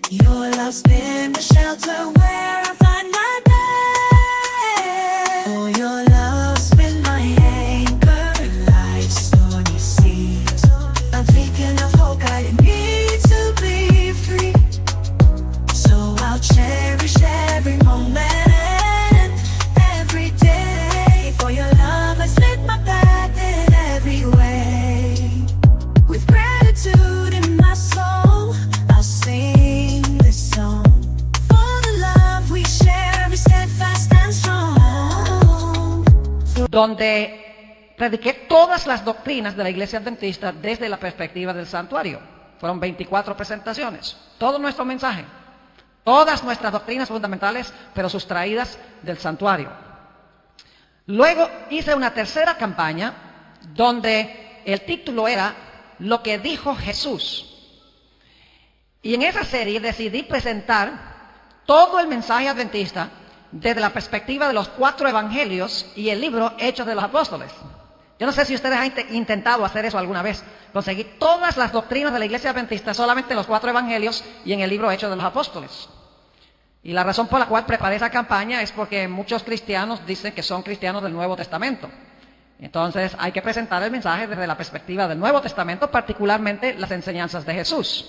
Your love's been the shelter where I find my bed. For your love's been my anchor in life's stormy seas, a beacon of hope guiding me to be free. So I'll cherish every moment. donde prediqué todas las doctrinas de la Iglesia Adventista desde la perspectiva del santuario. Fueron 24 presentaciones, todo nuestro mensaje, todas nuestras doctrinas fundamentales, pero sustraídas del santuario. Luego hice una tercera campaña donde el título era Lo que dijo Jesús. Y en esa serie decidí presentar todo el mensaje adventista desde la perspectiva de los 4 evangelios y el libro Hechos de los Apóstoles. Yo no sé si ustedes han intentado hacer eso alguna vez, conseguir todas las doctrinas de la Iglesia Adventista solamente en los 4 evangelios y en el libro Hechos de los Apóstoles. Y la razón por la cual preparé esa campaña es porque muchos cristianos dicen que son cristianos del Nuevo Testamento. Entonces hay que presentar el mensaje desde la perspectiva del Nuevo Testamento, particularmente las enseñanzas de Jesús.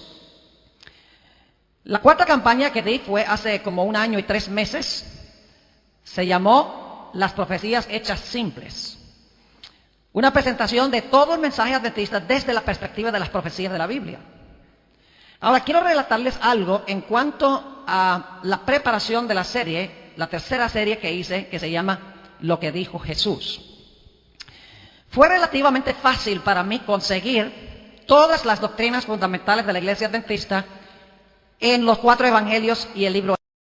La cuarta campaña que di fue hace como 1 año y 3 meses. Se llamó Las profecías hechas simples. Una presentación de todo el mensaje adventista desde la perspectiva de las profecías de la Biblia. Ahora quiero relatarles algo en cuanto a la preparación de la serie, la tercera serie que hice, que se llama Lo que dijo Jesús. Fue relativamente fácil para mí conseguir todas las doctrinas fundamentales de la Iglesia Adventista en los 4 evangelios y el libro